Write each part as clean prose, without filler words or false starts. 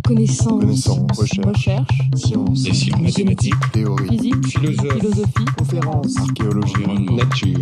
Connaissance. Recherche. Sciences. Dessin, mathématiques. Théorie. Physique. Philosophie. Conférences. Archéologie. Nature.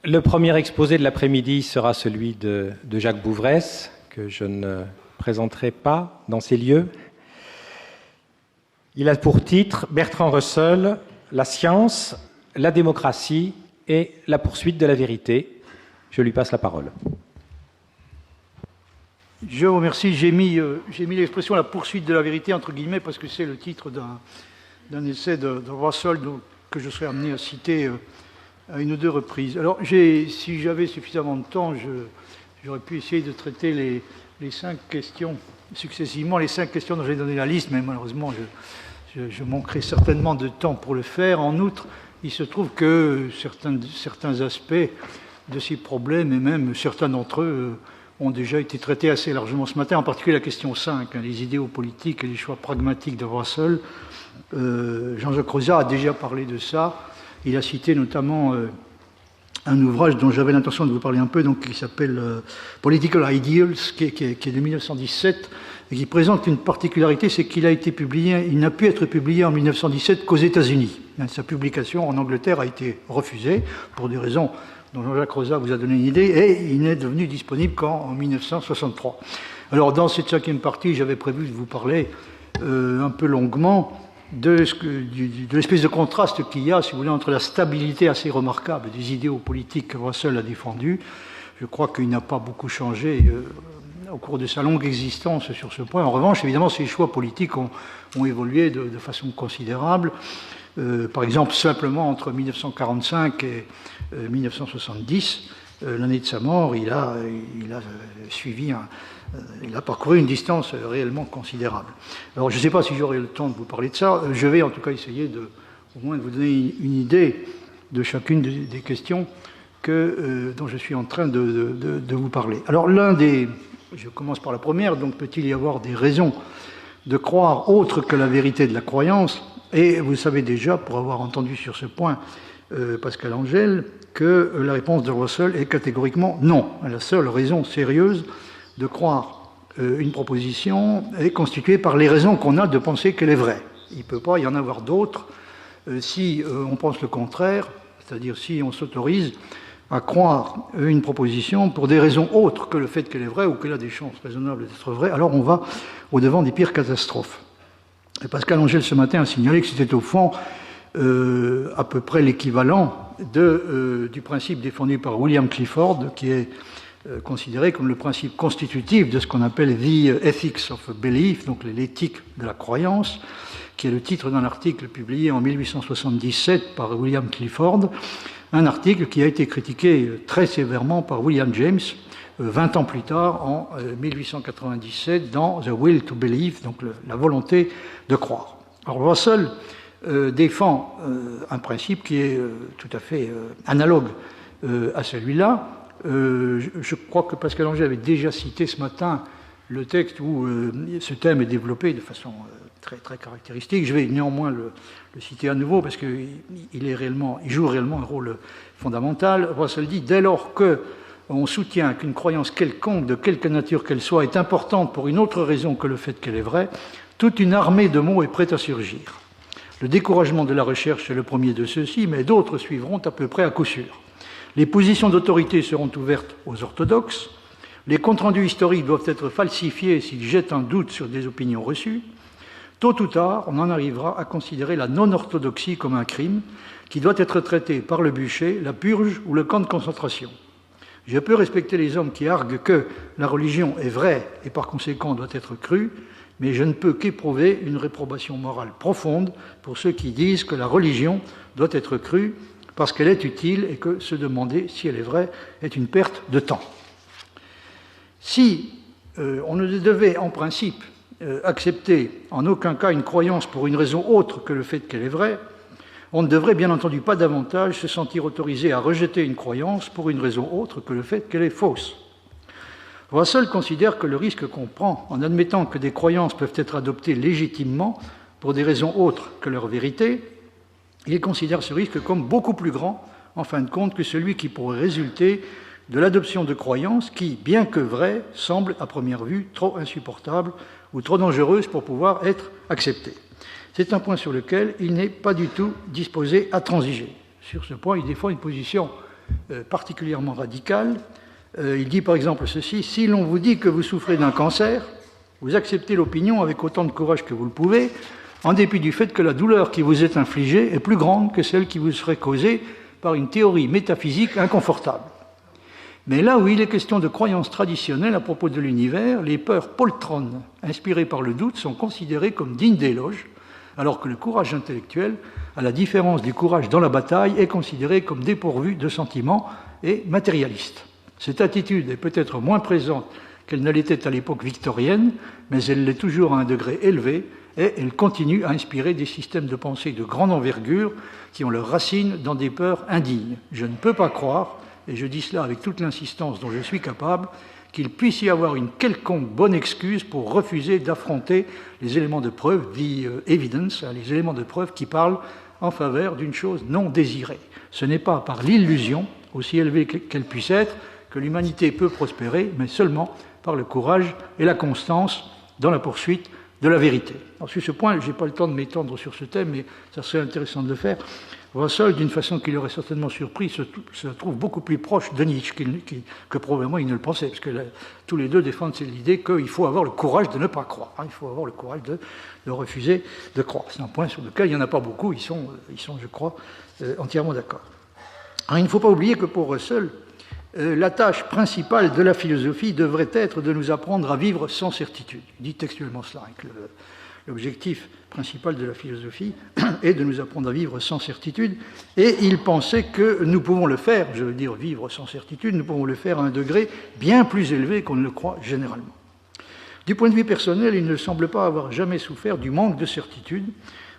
Le premier exposé de l'après-midi sera celui de Jacques Bouvresse, que je ne présenterai pas dans ces lieux. Il a pour titre Bertrand Russell, la science, la démocratie et la poursuite de la vérité. Je lui passe la parole. Je vous remercie. J'ai mis l'expression la poursuite de la vérité entre guillemets parce que c'est le titre d'un essai de Russell que je serai amené à citer à une ou deux reprises. Alors, si j'avais suffisamment de temps, j'aurais pu essayer de traiter les 5 questions, successivement, les 5 questions dont j'ai donné la liste, mais malheureusement, je manquerai certainement de temps pour le faire. En outre, il se trouve que certains aspects de ces problèmes, et même certains d'entre eux, ont déjà été traités assez largement ce matin, en particulier la question 5, les idéaux politiques et les choix pragmatiques de Russell. Jean-Jacques Rosat a déjà parlé de ça. Il a cité notamment un ouvrage dont j'avais l'intention de vous parler un peu, donc, qui s'appelle Political Ideals, qui est de 1917, et qui présente une particularité, c'est qu'il n'a pu être publié en 1917 qu'aux États-Unis. Sa publication en Angleterre a été refusée, pour des raisons dont Jean-Jacques Rosat vous a donné une idée, et il n'est devenu disponible qu'en 1963. Alors, dans cette 5e partie, j'avais prévu de vous parler un peu longuement de l'espèce de contraste qu'il y a, si vous voulez, entre la stabilité assez remarquable des idéaux politiques que Russell a défendus. Je crois qu'il n'a pas beaucoup changé au cours de sa longue existence sur ce point. En revanche, évidemment, ses choix politiques ont évolué de façon considérable. Par exemple, simplement entre 1945 et 1970, l'année de sa mort, il a parcouru une distance réellement considérable. Alors, je ne sais pas si j'aurai le temps de vous parler de ça. Je vais en tout cas essayer au moins de vous donner une idée de chacune des questions dont je suis en train de vous parler. Alors, je commence par la première. Donc, peut-il y avoir des raisons de croire autre que la vérité de la croyance? Et vous savez déjà, pour avoir entendu sur ce point Pascal Angel, que la réponse de Russell est catégoriquement non. La seule raison sérieuse de croire une proposition est constituée par les raisons qu'on a de penser qu'elle est vraie. Il ne peut pas y en avoir d'autres si on pense le contraire, c'est-à-dire si on s'autorise à croire une proposition pour des raisons autres que le fait qu'elle est vraie ou qu'elle a des chances raisonnables d'être vraie, alors on va au-devant des pires catastrophes. Et Pascal Angel ce matin a signalé que c'était au fond à peu près l'équivalent du principe défendu par William Clifford, qui est considéré comme le principe constitutif de ce qu'on appelle The Ethics of Belief, donc l'éthique de la croyance, qui est le titre d'un article publié en 1877 par William Clifford, un article qui a été critiqué très sévèrement par William James 20 ans plus tard, en 1897, dans The Will to Believe, donc la volonté de croire. Alors Russell défend un principe qui est tout à fait analogue à celui-là. Je crois que Pascal Angel avait déjà cité ce matin le texte où ce thème est développé de façon très, très caractéristique. Je vais néanmoins le citer à nouveau parce qu'il joue réellement un rôle fondamental. Russell dit « Dès lors qu'on soutient qu'une croyance quelconque, de quelque nature qu'elle soit, est importante pour une autre raison que le fait qu'elle est vraie, toute une armée de mots est prête à surgir. Le découragement de la recherche est le premier de ceux-ci, mais d'autres suivront à peu près à coup sûr. Les positions d'autorité seront ouvertes aux orthodoxes. Les comptes rendus historiques doivent être falsifiés s'ils jettent un doute sur des opinions reçues. Tôt ou tard, on en arrivera à considérer la non-orthodoxie comme un crime qui doit être traité par le bûcher, la purge ou le camp de concentration. Je peux respecter les hommes qui arguent que la religion est vraie et par conséquent doit être crue, mais je ne peux qu'éprouver une réprobation morale profonde pour ceux qui disent que la religion doit être crue parce qu'elle est utile et que se demander si elle est vraie est une perte de temps. Si on ne devait en principe accepter en aucun cas une croyance pour une raison autre que le fait qu'elle est vraie, On ne devrait bien entendu pas davantage se sentir autorisé à rejeter une croyance pour une raison autre que le fait qu'elle est fausse. Russell considère que le risque qu'on prend en admettant que des croyances peuvent être adoptées légitimement pour des raisons autres que leur vérité, il considère ce risque comme beaucoup plus grand, en fin de compte, que celui qui pourrait résulter de l'adoption de croyances qui, bien que vraies, semblent à première vue trop insupportables ou trop dangereuses pour pouvoir être acceptées. C'est un point sur lequel il n'est pas du tout disposé à transiger. Sur ce point, il défend une position particulièrement radicale. Il dit par exemple ceci: si l'on vous dit que vous souffrez d'un cancer, vous acceptez l'opinion avec autant de courage que vous le pouvez, en dépit du fait que la douleur qui vous est infligée est plus grande que celle qui vous serait causée par une théorie métaphysique inconfortable. Mais là où il est question de croyances traditionnelles à propos de l'univers, les peurs poltronnes inspirées par le doute sont considérées comme dignes d'éloge, alors que le courage intellectuel, à la différence du courage dans la bataille, est considéré comme dépourvu de sentiments et matérialiste. Cette attitude est peut-être moins présente qu'elle ne l'était à l'époque victorienne, mais elle l'est toujours à un degré élevé, et elle continue à inspirer des systèmes de pensée de grande envergure qui ont leurs racines dans des peurs indignes. Je ne peux pas croire, et je dis cela avec toute l'insistance dont je suis capable, qu'il puisse y avoir une quelconque bonne excuse pour refuser d'affronter les éléments de preuve, the evidence, les éléments de preuve qui parlent en faveur d'une chose non désirée. Ce n'est pas par l'illusion, aussi élevée qu'elle puisse être, que l'humanité peut prospérer, mais seulement par le courage et la constance dans la poursuite de la vérité. Alors, sur ce point, je n'ai pas le temps de m'étendre sur ce thème, mais ça serait intéressant de le faire. Russell, d'une façon qui l'aurait certainement surpris, se trouve beaucoup plus proche de Nietzsche que probablement il ne le pensait, parce que tous les deux défendent l'idée qu'il faut avoir le courage de ne pas croire. Il faut avoir le courage de refuser de croire. C'est un point sur lequel il n'y en a pas beaucoup, ils sont je crois, entièrement d'accord. Alors, il ne faut pas oublier que pour Russell, la tâche principale de la philosophie devrait être de nous apprendre à vivre sans certitude. Il dit textuellement cela, que l'objectif principal de la philosophie est de nous apprendre à vivre sans certitude, et il pensait que nous pouvons le faire, je veux dire vivre sans certitude, nous pouvons le faire à un degré bien plus élevé qu'on ne le croit généralement. Du point de vue personnel, il ne semble pas avoir jamais souffert du manque de certitude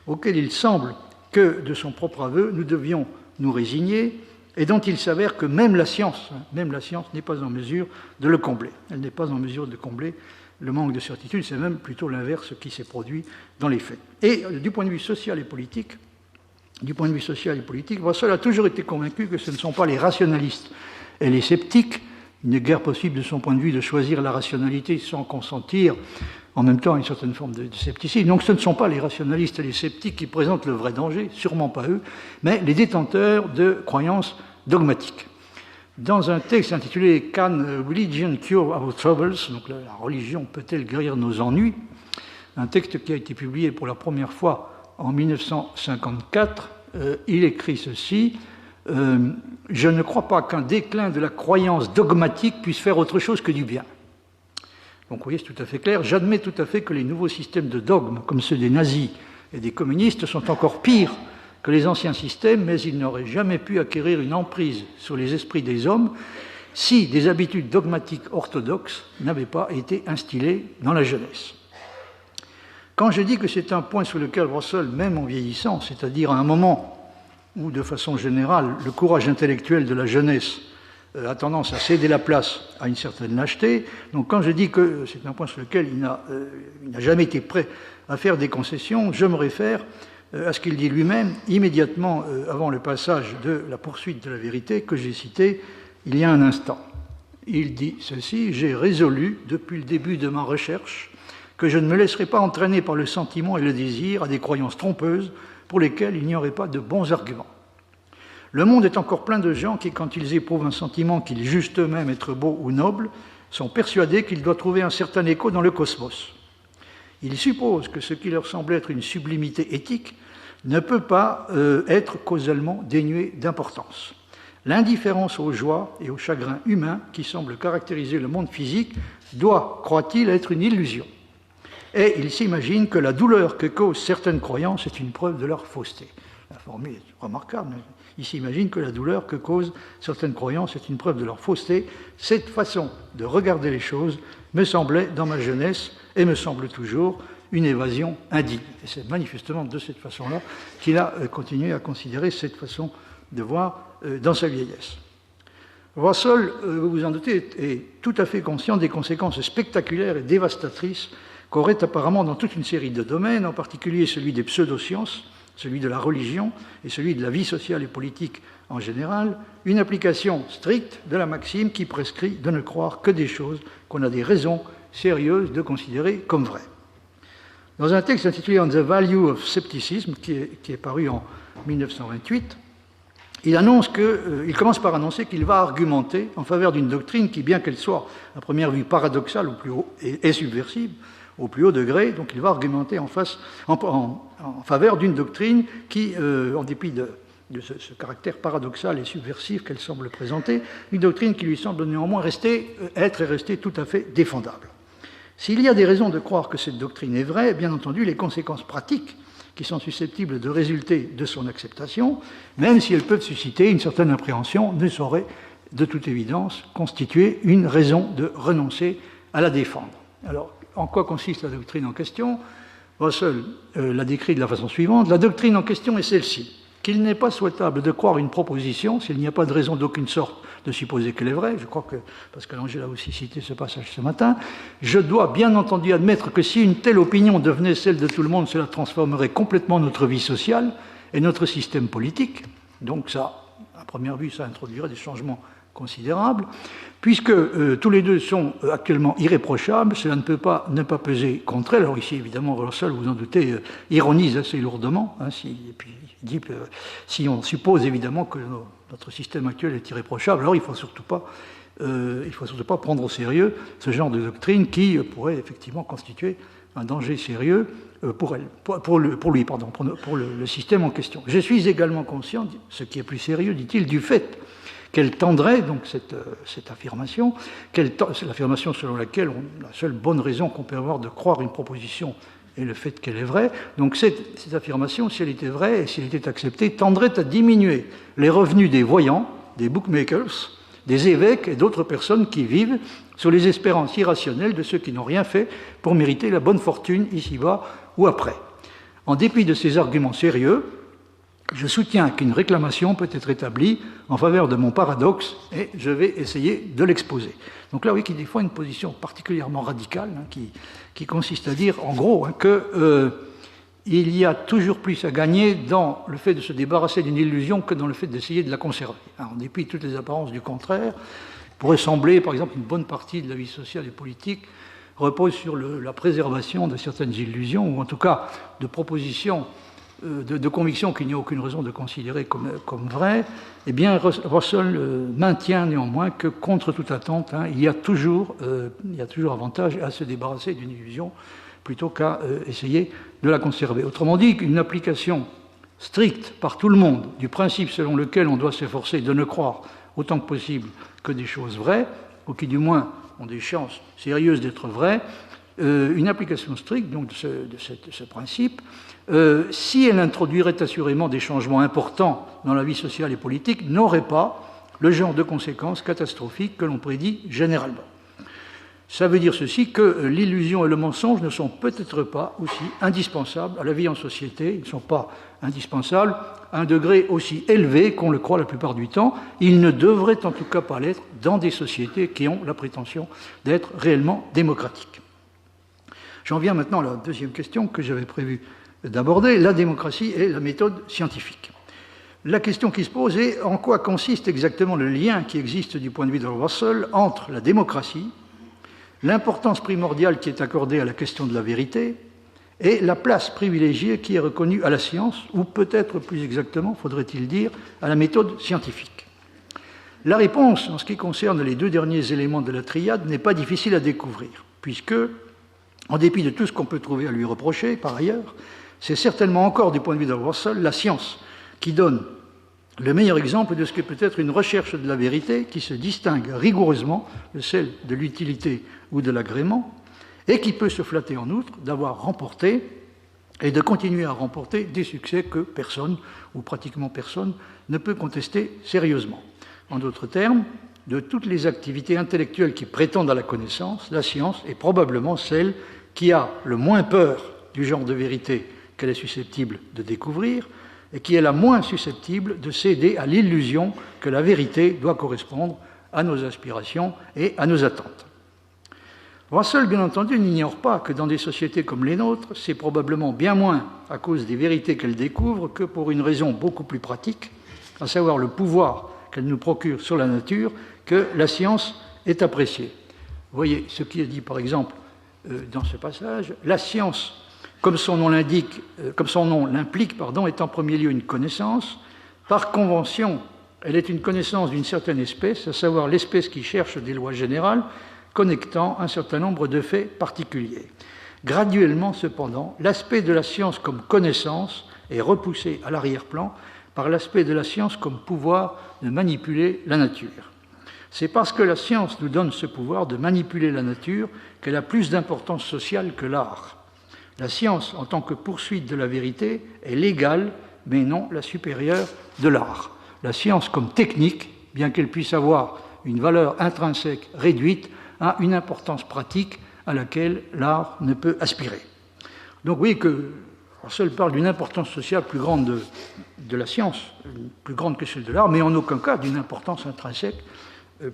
auquel il semble que, de son propre aveu, nous devions nous résigner, et dont il s'avère que même la science n'est pas en mesure de le combler. Elle n'est pas en mesure de combler le manque de certitude, c'est même plutôt l'inverse qui s'est produit dans les faits. Et du point de vue social et politique, Russell a toujours été convaincu que ce ne sont pas les rationalistes et les sceptiques, il n'est guère possible de son point de vue de choisir la rationalité sans consentir en même temps à une certaine forme de scepticisme. Donc ce ne sont pas les rationalistes et les sceptiques qui présentent le vrai danger, sûrement pas eux, mais les détenteurs de croyances dogmatiques. Dans un texte intitulé « Can Religion Cure Our Troubles ?» donc la religion peut-elle guérir nos ennuis, un texte qui a été publié pour la première fois en 1954, il écrit ceci: je ne crois pas qu'un déclin de la croyance dogmatique puisse faire autre chose que du bien. Donc vous voyez, c'est tout à fait clair. J'admets tout à fait que les nouveaux systèmes de dogmes, comme ceux des nazis et des communistes, sont encore pires que les anciens systèmes, mais ils n'auraient jamais pu acquérir une emprise sur les esprits des hommes si des habitudes dogmatiques orthodoxes n'avaient pas été instillées dans la jeunesse. Quand je dis que c'est un point sur lequel Russell, même en vieillissant, c'est-à-dire à un moment où, de façon générale, le courage intellectuel de la jeunesse a tendance à céder la place à une certaine lâcheté, donc quand je dis que c'est un point sur lequel il n'a jamais été prêt à faire des concessions, je me réfère à ce qu'il dit lui-même immédiatement avant le passage de la poursuite de la vérité que j'ai cité il y a un instant. Il dit ceci: « J'ai résolu, depuis le début de ma recherche, que je ne me laisserai pas entraîner par le sentiment et le désir à des croyances trompeuses pour lesquelles il n'y aurait pas de bons arguments. Le monde est encore plein de gens qui, quand ils éprouvent un sentiment qu'ils jugent eux-mêmes être beau ou noble, sont persuadés qu'il doit trouver un certain écho dans le cosmos. Ils supposent que ce qui leur semble être une sublimité éthique ne peut pas être causalement dénué d'importance. L'indifférence aux joies et aux chagrins humains qui semble caractériser le monde physique doit, croit-il, être une illusion. Et ils s'imaginent que la douleur que causent certaines croyances est une preuve de leur fausseté. » La formule est remarquable. Ils s'imaginent que la douleur que causent certaines croyances est une preuve de leur fausseté. Cette façon de regarder les choses me semblait, dans ma jeunesse, et me semble toujours, une évasion indigne. Et c'est manifestement de cette façon-là qu'il a continué à considérer cette façon de voir dans sa vieillesse. Russell, vous vous en doutez, est tout à fait conscient des conséquences spectaculaires et dévastatrices qu'aurait apparemment dans toute une série de domaines, en particulier celui des pseudosciences, celui de la religion et celui de la vie sociale et politique en général, une application stricte de la maxime qui prescrit de ne croire que des choses qu'on a des raisons sérieuses de considérer comme vraies. Dans un texte intitulé On the Value of Scepticism, qui est paru en 1928, il commence par annoncer qu'il va argumenter en faveur d'une doctrine qui, bien qu'elle soit à première vue paradoxale au plus haut et subversive au plus haut degré, donc il va argumenter en faveur d'une doctrine qui, en dépit de ce caractère paradoxal et subversif qu'elle semble présenter, une doctrine qui lui semble néanmoins rester tout à fait défendable. S'il y a des raisons de croire que cette doctrine est vraie, bien entendu, les conséquences pratiques qui sont susceptibles de résulter de son acceptation, même si elles peuvent susciter une certaine appréhension, ne sauraient de toute évidence constituer une raison de renoncer à la défendre. Alors, en quoi consiste la doctrine en question ? Russell la décrit de la façon suivante. La doctrine en question est celle-ci, qu'il n'est pas souhaitable de croire une proposition s'il n'y a pas de raison d'aucune sorte de supposer qu'elle est vraie. Je crois que, parce que l'Angèle a aussi cité ce passage ce matin, je dois bien entendu admettre que si une telle opinion devenait celle de tout le monde, cela transformerait complètement notre vie sociale et notre système politique. Donc ça, à première vue, ça introduirait des changements considérables. Puisque tous les deux sont actuellement irréprochables, cela ne peut pas ne pas peser contre elle. Alors ici, évidemment, Russell, vous en doutez, ironise assez lourdement. Et puis il dit que si on suppose évidemment que notre système actuel est irréprochable, alors il ne faut surtout pas prendre au sérieux ce genre de doctrine qui pourrait effectivement constituer un danger sérieux pour le système en question. Je suis également conscient, ce qui est plus sérieux, dit-il, du fait qu'elle tendrait, donc cette affirmation, c'est l'affirmation selon laquelle la seule bonne raison qu'on peut avoir de croire une proposition est le fait qu'elle est vraie. Donc cette affirmation, si elle était vraie et si elle était acceptée, tendrait à diminuer les revenus des voyants, des bookmakers, des évêques et d'autres personnes qui vivent sur les espérances irrationnelles de ceux qui n'ont rien fait pour mériter la bonne fortune ici-bas ou après. En dépit de ces arguments sérieux, je soutiens qu'une réclamation peut être établie en faveur de mon paradoxe et je vais essayer de l'exposer. Donc là, oui, qui défend une position particulièrement radicale, qui consiste à dire, en gros, qu'il y a toujours plus à gagner dans le fait de se débarrasser d'une illusion que dans le fait d'essayer de la conserver. En dépit de toutes les apparences du contraire, pourrait sembler, par exemple, une bonne partie de la vie sociale et politique repose sur la préservation de certaines illusions, ou en tout cas de propositions de conviction qu'il n'y a aucune raison de considérer comme vraies, eh bien, Russell maintient néanmoins que, contre toute attente, il y a toujours avantage à se débarrasser d'une illusion plutôt qu'à essayer de la conserver. Autrement dit, une application stricte par tout le monde du principe selon lequel on doit s'efforcer de ne croire autant que possible que des choses vraies, ou qui du moins ont des chances sérieuses d'être vraies, une application stricte donc, de ce principe, si elle introduirait assurément des changements importants dans la vie sociale et politique, n'aurait pas le genre de conséquences catastrophiques que l'on prédit généralement. Ça veut dire ceci, que l'illusion et le mensonge ne sont peut-être pas aussi indispensables à la vie en société, ils ne sont pas indispensables à un degré aussi élevé qu'on le croit la plupart du temps. Ils ne devraient en tout cas pas l'être dans des sociétés qui ont la prétention d'être réellement démocratiques. J'en viens maintenant à la deuxième question que j'avais prévu d'aborder, la démocratie et la méthode scientifique. La question qui se pose est en quoi consiste exactement le lien qui existe du point de vue de Russell entre la démocratie, l'importance primordiale qui est accordée à la question de la vérité et la place privilégiée qui est reconnue à la science, ou peut-être plus exactement, faudrait-il dire, à la méthode scientifique. La réponse, en ce qui concerne les deux derniers éléments de la triade, n'est pas difficile à découvrir, puisque, en dépit de tout ce qu'on peut trouver à lui reprocher, par ailleurs, c'est certainement encore, du point de vue de Russell, la science qui donne le meilleur exemple de ce que peut être une recherche de la vérité qui se distingue rigoureusement de celle de l'utilité ou de l'agrément et qui peut se flatter en outre d'avoir remporté et de continuer à remporter des succès que personne, ou pratiquement personne, ne peut contester sérieusement. En d'autres termes, de toutes les activités intellectuelles qui prétendent à la connaissance, la science est probablement celle qui a le moins peur du genre de vérité qu'elle est susceptible de découvrir et qui est la moins susceptible de céder à l'illusion que la vérité doit correspondre à nos aspirations et à nos attentes. Russell, bien entendu, n'ignore pas que dans des sociétés comme les nôtres, c'est probablement bien moins à cause des vérités qu'elle découvre que pour une raison beaucoup plus pratique, à savoir le pouvoir qu'elle nous procure sur la nature, que la science est appréciée. Vous voyez ce qui est dit, par exemple, dans ce passage. La science, comme son nom l'implique, est en premier lieu une connaissance. Par convention, elle est une connaissance d'une certaine espèce, à savoir l'espèce qui cherche des lois générales, connectant un certain nombre de faits particuliers. Graduellement, cependant, l'aspect de la science comme connaissance est repoussé à l'arrière-plan par l'aspect de la science comme pouvoir de manipuler la nature. C'est parce que la science nous donne ce pouvoir de manipuler la nature qu'elle a plus d'importance sociale que l'art. La science, en tant que poursuite de la vérité, est l'égale, mais non la supérieure de l'art. La science comme technique, bien qu'elle puisse avoir une valeur intrinsèque réduite, a une importance pratique à laquelle l'art ne peut aspirer. Donc oui, que Russell parle d'une importance sociale plus grande de la science, plus grande que celle de l'art, mais en aucun cas d'une importance intrinsèque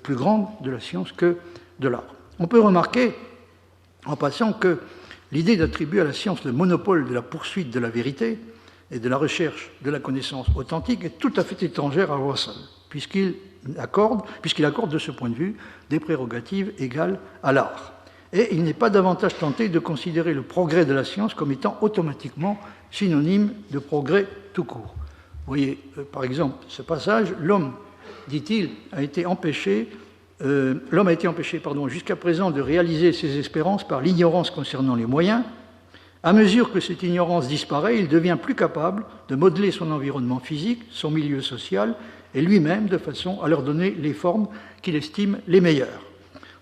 plus grande de la science que de l'art. On peut remarquer, en passant, que l'idée d'attribuer à la science le monopole de la poursuite de la vérité et de la recherche de la connaissance authentique est tout à fait étrangère à Russell, puisqu'il accorde de ce point de vue des prérogatives égales à l'art. Et il n'est pas davantage tenté de considérer le progrès de la science comme étant automatiquement synonyme de progrès tout court. Vous voyez, par exemple, ce passage, l'homme, dit-il, a été empêché jusqu'à présent de réaliser ses espérances par l'ignorance concernant les moyens. À mesure que cette ignorance disparaît, il devient plus capable de modeler son environnement physique, son milieu social, et lui-même de façon à leur donner les formes qu'il estime les meilleures.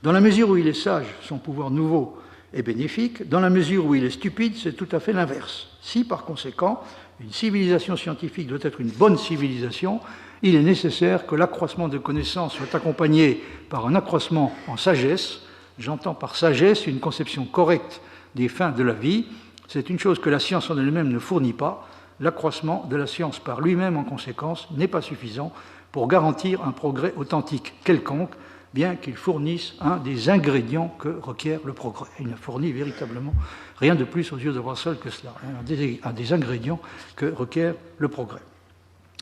Dans la mesure où il est sage, son pouvoir nouveau est bénéfique. Dans la mesure où il est stupide, c'est tout à fait l'inverse. Si, par conséquent, une civilisation scientifique doit être une bonne civilisation, il est nécessaire que l'accroissement de connaissances soit accompagné par un accroissement en sagesse. J'entends par sagesse une conception correcte des fins de la vie. C'est une chose que la science en elle-même ne fournit pas. L'accroissement de la science par lui-même, en conséquence, n'est pas suffisant pour garantir un progrès authentique quelconque, bien qu'il fournisse un des ingrédients que requiert le progrès. Il ne fournit véritablement rien de plus aux yeux de Russell que cela, un des ingrédients que requiert le progrès.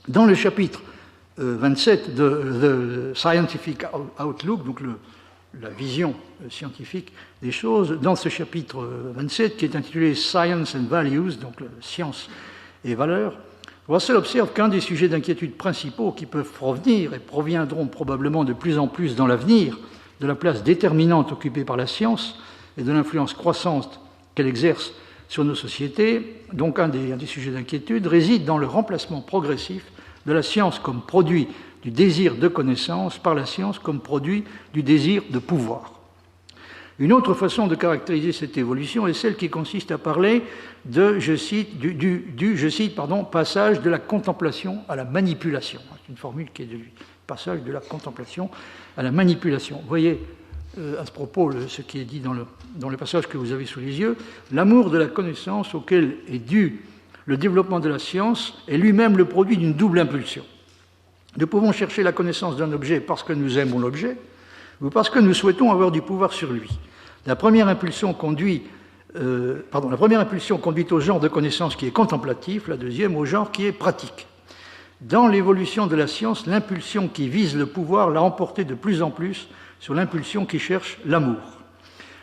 Dans le chapitre 27 de The Scientific Outlook, donc la vision scientifique des choses, dans ce chapitre 27 qui est intitulé Science and Values, donc science et valeurs, Russell observe qu'un des sujets d'inquiétude principaux qui peuvent provenir et proviendront probablement de plus en plus dans l'avenir de la place déterminante occupée par la science et de l'influence croissante qu'elle exerce sur nos sociétés, donc un des sujets d'inquiétude réside dans le remplacement progressif de la science comme produit du désir de connaissance par la science comme produit du désir de pouvoir. Une autre façon de caractériser cette évolution est celle qui consiste à parler de, je cite, passage de la contemplation à la manipulation. C'est une formule qui est de lui. Passage de la contemplation à la manipulation. Vous voyez à ce propos ce qui est dit dans le passage que vous avez sous les yeux. L'amour de la connaissance auquel est dû le développement de la science est lui-même le produit d'une double impulsion. Nous pouvons chercher la connaissance d'un objet parce que nous aimons l'objet, ou parce que nous souhaitons avoir du pouvoir sur lui. La première impulsion conduit au genre de connaissance qui est contemplatif, la deuxième au genre qui est pratique. Dans l'évolution de la science, l'impulsion qui vise le pouvoir l'a emporté de plus en plus sur l'impulsion qui cherche l'amour.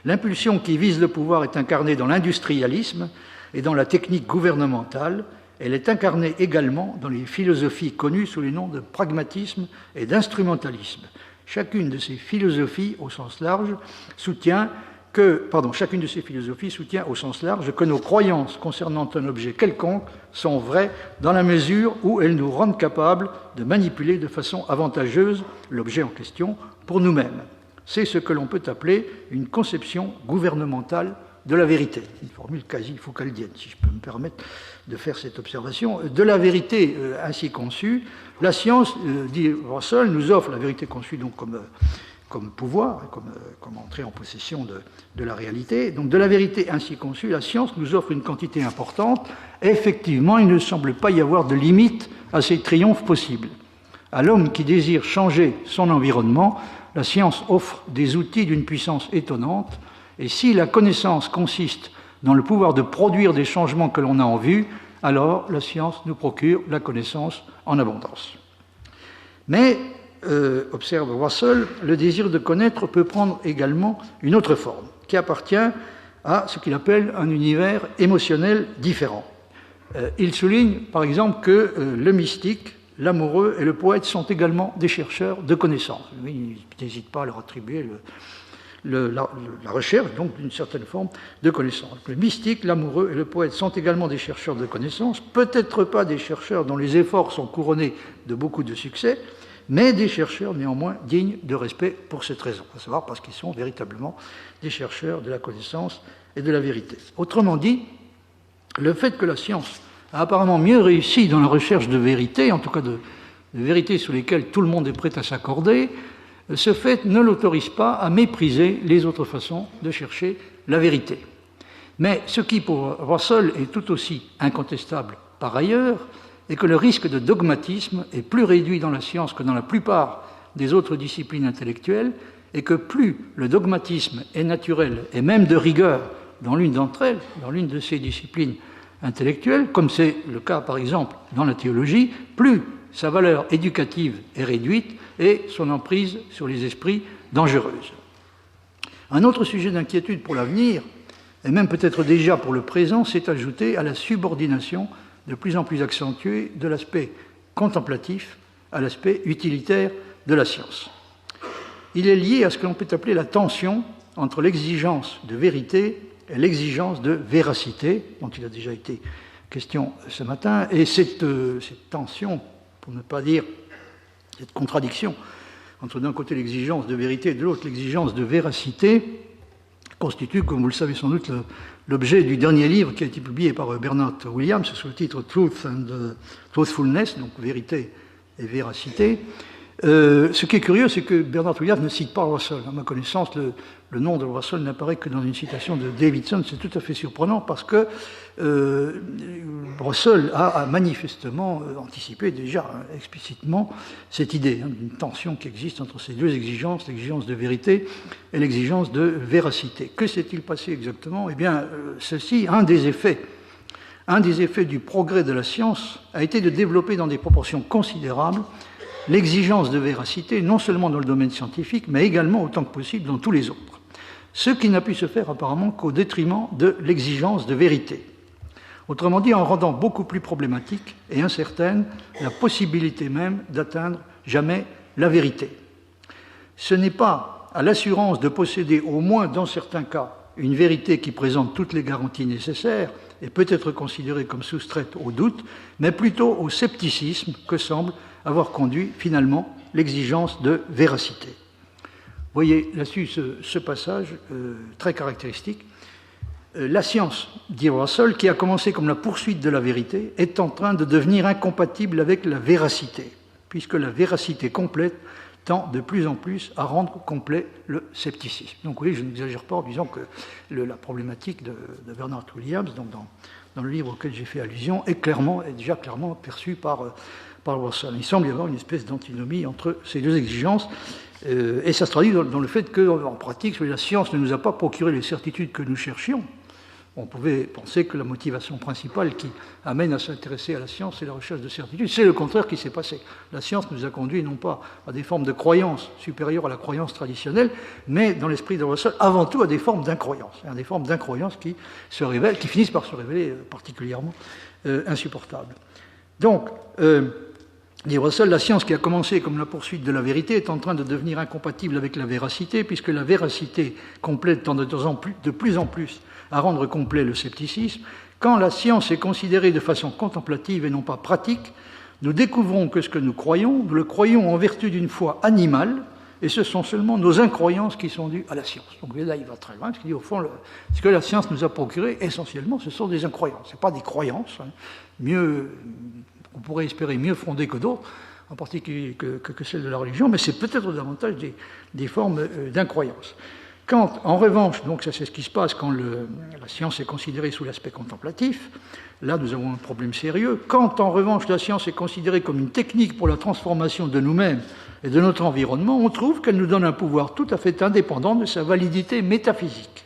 L'impulsion qui vise le pouvoir est incarnée dans l'industrialisme et dans la technique gouvernementale. Elle est incarnée également dans les philosophies connues sous les noms de pragmatisme et d'instrumentalisme. Chacune de ces philosophies, au sens large, soutient que nos croyances concernant un objet quelconque sont vraies dans la mesure où elles nous rendent capables de manipuler de façon avantageuse l'objet en question pour nous-mêmes. C'est ce que l'on peut appeler une conception gouvernementale de la vérité. Une formule quasi foucaldienne, si je peux me permettre de faire cette observation. De la vérité ainsi conçue, la science, dit Russell, nous offre la vérité conçue donc comme pouvoir, comme entrer en possession de la réalité. Donc de la vérité ainsi conçue, la science nous offre une quantité importante. Effectivement, il ne semble pas y avoir de limite à ces triomphes possibles. À l'homme qui désire changer son environnement, la science offre des outils d'une puissance étonnante, et si la connaissance consiste dans le pouvoir de produire des changements que l'on a en vue, alors la science nous procure la connaissance en abondance. Mais, observe Russell, le désir de connaître peut prendre également une autre forme, qui appartient à ce qu'il appelle un univers émotionnel différent. Il souligne, par exemple, que le mystique, l'amoureux et le poète sont également des chercheurs de connaissances. Il n'hésite pas à leur attribuer la recherche, donc d'une certaine forme de connaissance. Le mystique, l'amoureux et le poète sont également des chercheurs de connaissances, peut-être pas des chercheurs dont les efforts sont couronnés de beaucoup de succès, mais des chercheurs néanmoins dignes de respect pour cette raison, à savoir parce qu'ils sont véritablement des chercheurs de la connaissance et de la vérité. Autrement dit, le fait que la science a apparemment mieux réussi dans la recherche de vérité, en tout cas de vérités sur lesquelles tout le monde est prêt à s'accorder, ce fait ne l'autorise pas à mépriser les autres façons de chercher la vérité. Mais ce qui, pour Russell, est tout aussi incontestable par ailleurs, est que le risque de dogmatisme est plus réduit dans la science que dans la plupart des autres disciplines intellectuelles, et que plus le dogmatisme est naturel et même de rigueur dans l'une d'entre elles, dans l'une de ces disciplines intellectuelles, comme c'est le cas par exemple dans la théologie, plus sa valeur éducative est réduite et son emprise sur les esprits dangereuse. Un autre sujet d'inquiétude pour l'avenir, et même peut-être déjà pour le présent, s'est ajouté à la subordination de plus en plus accentuée de l'aspect contemplatif à l'aspect utilitaire de la science. Il est lié à ce que l'on peut appeler la tension entre l'exigence de vérité et l'exigence de véracité, dont il a déjà été question ce matin, et cette tension, pour ne pas dire cette contradiction, entre d'un côté l'exigence de vérité et de l'autre l'exigence de véracité, constitue, comme vous le savez sans doute, l'objet du dernier livre qui a été publié par Bernard Williams sous le titre Truth and Truthfulness, donc vérité et véracité. Ce qui est curieux, c'est que Bernard Williams ne cite pas Russell. À ma connaissance, le nom de Russell n'apparaît que dans une citation de Davidson. C'est tout à fait surprenant parce que Russell a manifestement anticipé déjà explicitement cette idée d'une tension qui existe entre ces deux exigences, l'exigence de vérité et l'exigence de véracité. Que s'est-il passé exactement ? Eh bien, ceci, un des effets du progrès de la science a été de développer dans des proportions considérables l'exigence de véracité, non seulement dans le domaine scientifique, mais également autant que possible dans tous les autres. Ce qui n'a pu se faire apparemment qu'au détriment de l'exigence de vérité. Autrement dit, en rendant beaucoup plus problématique et incertaine la possibilité même d'atteindre jamais la vérité. Ce n'est pas à l'assurance de posséder, au moins dans certains cas, une vérité qui présente toutes les garanties nécessaires et peut être considérée comme soustraite au doute, mais plutôt au scepticisme que semble avoir conduit finalement l'exigence de véracité. Vous voyez là-dessus ce passage très caractéristique. La science, dit Russell, qui a commencé comme la poursuite de la vérité, est en train de devenir incompatible avec la véracité, puisque la véracité complète tend de plus en plus à rendre complet le scepticisme. Donc oui, je n'exagère pas en disant que la problématique de Bernard Williams, donc dans le livre auquel j'ai fait allusion, est déjà clairement perçue par Russell. Il semble y avoir une espèce d'antinomie entre ces deux exigences, et ça se traduit dans le fait qu'en pratique, la science ne nous a pas procuré les certitudes que nous cherchions. On pouvait penser que la motivation principale qui amène à s'intéresser à la science, c'est la recherche de certitudes. C'est le contraire qui s'est passé. La science nous a conduit non pas à des formes de croyance supérieures à la croyance traditionnelle, mais dans l'esprit de Russell, avant tout à des formes d'incroyance. Des formes d'incroyance qui finissent par se révéler particulièrement insupportables. Donc, dit Russell, la science qui a commencé comme la poursuite de la vérité est en train de devenir incompatible avec la véracité, puisque la véracité complète tend de plus en plus à rendre complet le scepticisme. Quand la science est considérée de façon contemplative et non pas pratique, nous découvrons que ce que nous le croyons en vertu d'une foi animale, et ce sont seulement nos incroyances qui sont dues à la science. Donc là, il va très loin, parce qu'il dit, au fond, ce que la science nous a procuré, essentiellement, ce sont des incroyances. Ce n'est pas des croyances, on pourrait espérer mieux fondées que d'autres. en particulier que celle de la religion, mais c'est peut-être davantage des formes d'incroyance. Quand, en revanche, donc ça c'est ce qui se passe quand la science est considérée sous l'aspect contemplatif, là nous avons un problème sérieux. Quand, en revanche, la science est considérée comme une technique pour la transformation de nous-mêmes et de notre environnement, on trouve qu'elle nous donne un pouvoir tout à fait indépendant de sa validité métaphysique.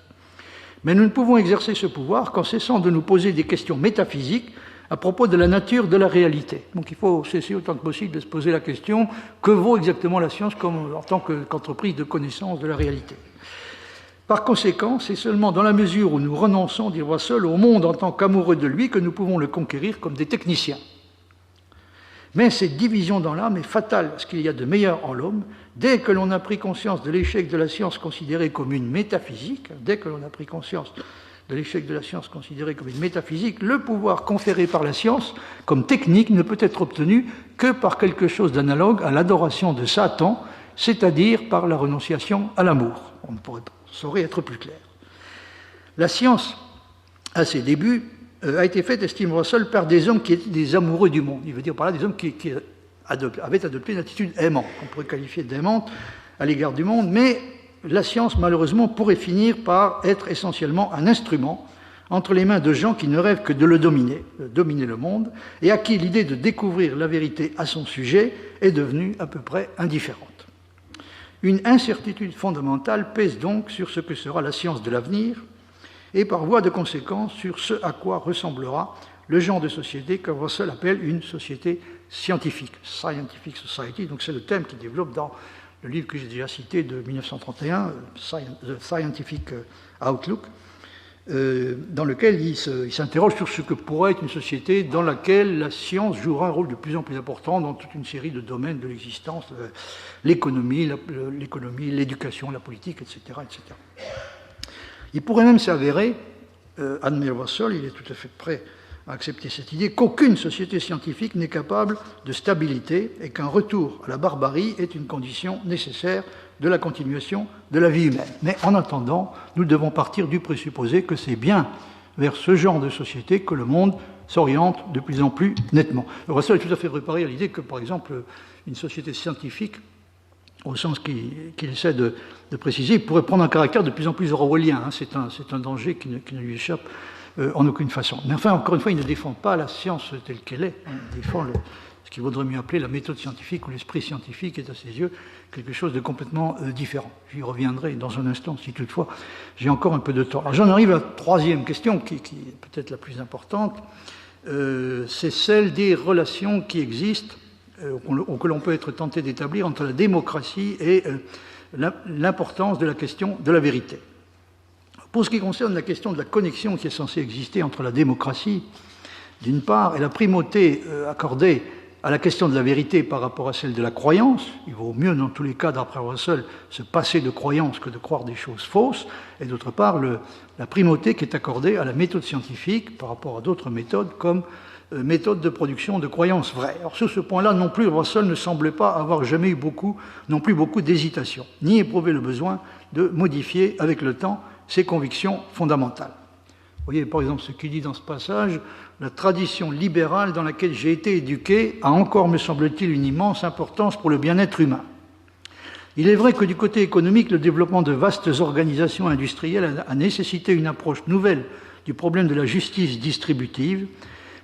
Mais nous ne pouvons exercer ce pouvoir qu'en cessant de nous poser des questions métaphysiques à propos de la nature de la réalité. Donc il faut cesser autant que possible de se poser la question que vaut exactement la science en tant qu'entreprise de connaissance de la réalité. Par conséquent, c'est seulement dans la mesure où nous renonçons, dit Russell, au monde en tant qu'amoureux de lui que nous pouvons le conquérir comme des techniciens. Mais cette division dans l'âme est fatale à ce qu'il y a de meilleur en l'homme. Dès que l'on a pris conscience de l'échec de la science considérée comme une métaphysique, le pouvoir conféré par la science comme technique ne peut être obtenu que par quelque chose d'analogue à l'adoration de Satan, c'est-à-dire par la renonciation à l'amour. On ne saurait être plus clair. La science, à ses débuts, a été faite, estime Russell, par des hommes qui étaient des amoureux du monde. Il veut dire par là des hommes qui avaient adopté une attitude aimante, qu'on pourrait qualifier d'aimante à l'égard du monde, mais la science, malheureusement, pourrait finir par être essentiellement un instrument entre les mains de gens qui ne rêvent que de dominer le monde, et à qui l'idée de découvrir la vérité à son sujet est devenue à peu près indifférente. Une incertitude fondamentale pèse donc sur ce que sera la science de l'avenir, et par voie de conséquence sur ce à quoi ressemblera le genre de société que Russell appelle une société scientifique, Scientific Society, donc c'est le thème qu'il développe dans le livre que j'ai déjà cité de 1931, The Scientific Outlook, dans lequel il s'interroge sur ce que pourrait être une société dans laquelle la science jouera un rôle de plus en plus important dans toute une série de domaines de l'existence, l'économie, l'éducation, la politique, etc., etc. Il pourrait même s'avérer, admet Russell, il est tout à fait prêt à accepter cette idée, qu'aucune société scientifique n'est capable de stabilité et qu'un retour à la barbarie est une condition nécessaire de la continuation de la vie humaine. Mais en attendant, nous devons partir du présupposé que c'est bien vers ce genre de société que le monde s'oriente de plus en plus nettement. Russell est tout à fait préparé à l'idée que, par exemple, une société scientifique, au sens qu'il essaie de préciser, pourrait prendre un caractère de plus en plus orwellien. C'est un danger qui ne lui échappe en aucune façon. Mais enfin, encore une fois, il ne défend pas la science telle qu'elle est. Il défend ce qu'il vaudrait mieux appeler la méthode scientifique ou l'esprit scientifique, est à ses yeux quelque chose de complètement différent. J'y reviendrai dans un instant, si toutefois j'ai encore un peu de temps. Alors j'en arrive à la troisième question, qui est peut-être la plus importante. C'est celle des relations qui existent, ou que l'on peut être tenté d'établir entre la démocratie et l'importance de la question de la vérité. Pour ce qui concerne la question de la connexion qui est censée exister entre la démocratie, d'une part, et la primauté accordée à la question de la vérité par rapport à celle de la croyance, il vaut mieux dans tous les cas, d'après Russell, se passer de croyance que de croire des choses fausses, et d'autre part, la primauté qui est accordée à la méthode scientifique par rapport à d'autres méthodes comme méthode de production de croyances vraies. Alors sur ce point-là, non plus, Russell ne semblait pas avoir jamais eu beaucoup d'hésitation, ni éprouvé le besoin de modifier avec le temps ses convictions fondamentales. Vous voyez par exemple ce qu'il dit dans ce passage, « La tradition libérale dans laquelle j'ai été éduqué a encore, me semble-t-il, une immense importance pour le bien-être humain. Il est vrai que du côté économique, le développement de vastes organisations industrielles a nécessité une approche nouvelle du problème de la justice distributive,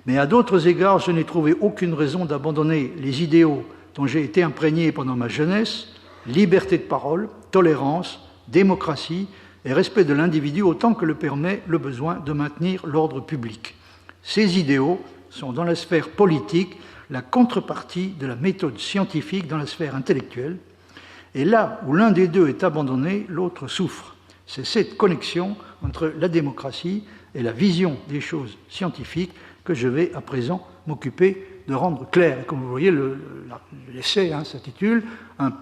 mais à d'autres égards, je n'ai trouvé aucune raison d'abandonner les idéaux dont j'ai été imprégné pendant ma jeunesse, liberté de parole, tolérance, démocratie et respect de l'individu autant que le permet le besoin de maintenir l'ordre public. Ces idéaux sont dans la sphère politique la contrepartie de la méthode scientifique dans la sphère intellectuelle, et là où l'un des deux est abandonné, l'autre souffre. C'est cette connexion entre la démocratie et la vision des choses scientifiques que je vais à présent m'occuper de rendre clair. Et comme vous voyez, l'essai s'intitule « Un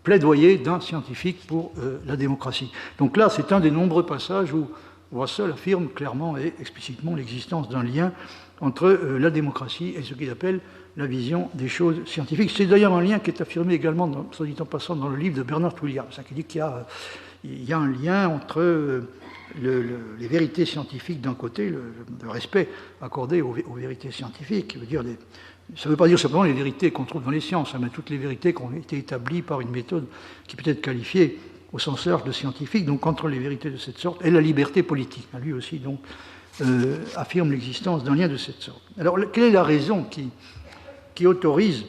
plaidoyer d'un scientifique pour la démocratie ». Donc là, c'est un des nombreux passages où Russell affirme clairement et explicitement l'existence d'un lien entre la démocratie et ce qu'il appelle la vision des choses scientifiques. C'est d'ailleurs un lien qui est affirmé également, soit dit en passant, dans le livre de Bernard Williams, qui dit qu'il y a un lien entre les vérités scientifiques d'un côté, le respect accordé aux vérités scientifiques, qui veut dire Ça ne veut pas dire simplement les vérités qu'on trouve dans les sciences, mais toutes les vérités qui ont été établies par une méthode qui peut être qualifiée au sens large de scientifique, donc contre les vérités de cette sorte, et la liberté politique. Lui aussi, donc, affirme l'existence d'un lien de cette sorte. Alors, quelle est la raison qui autorise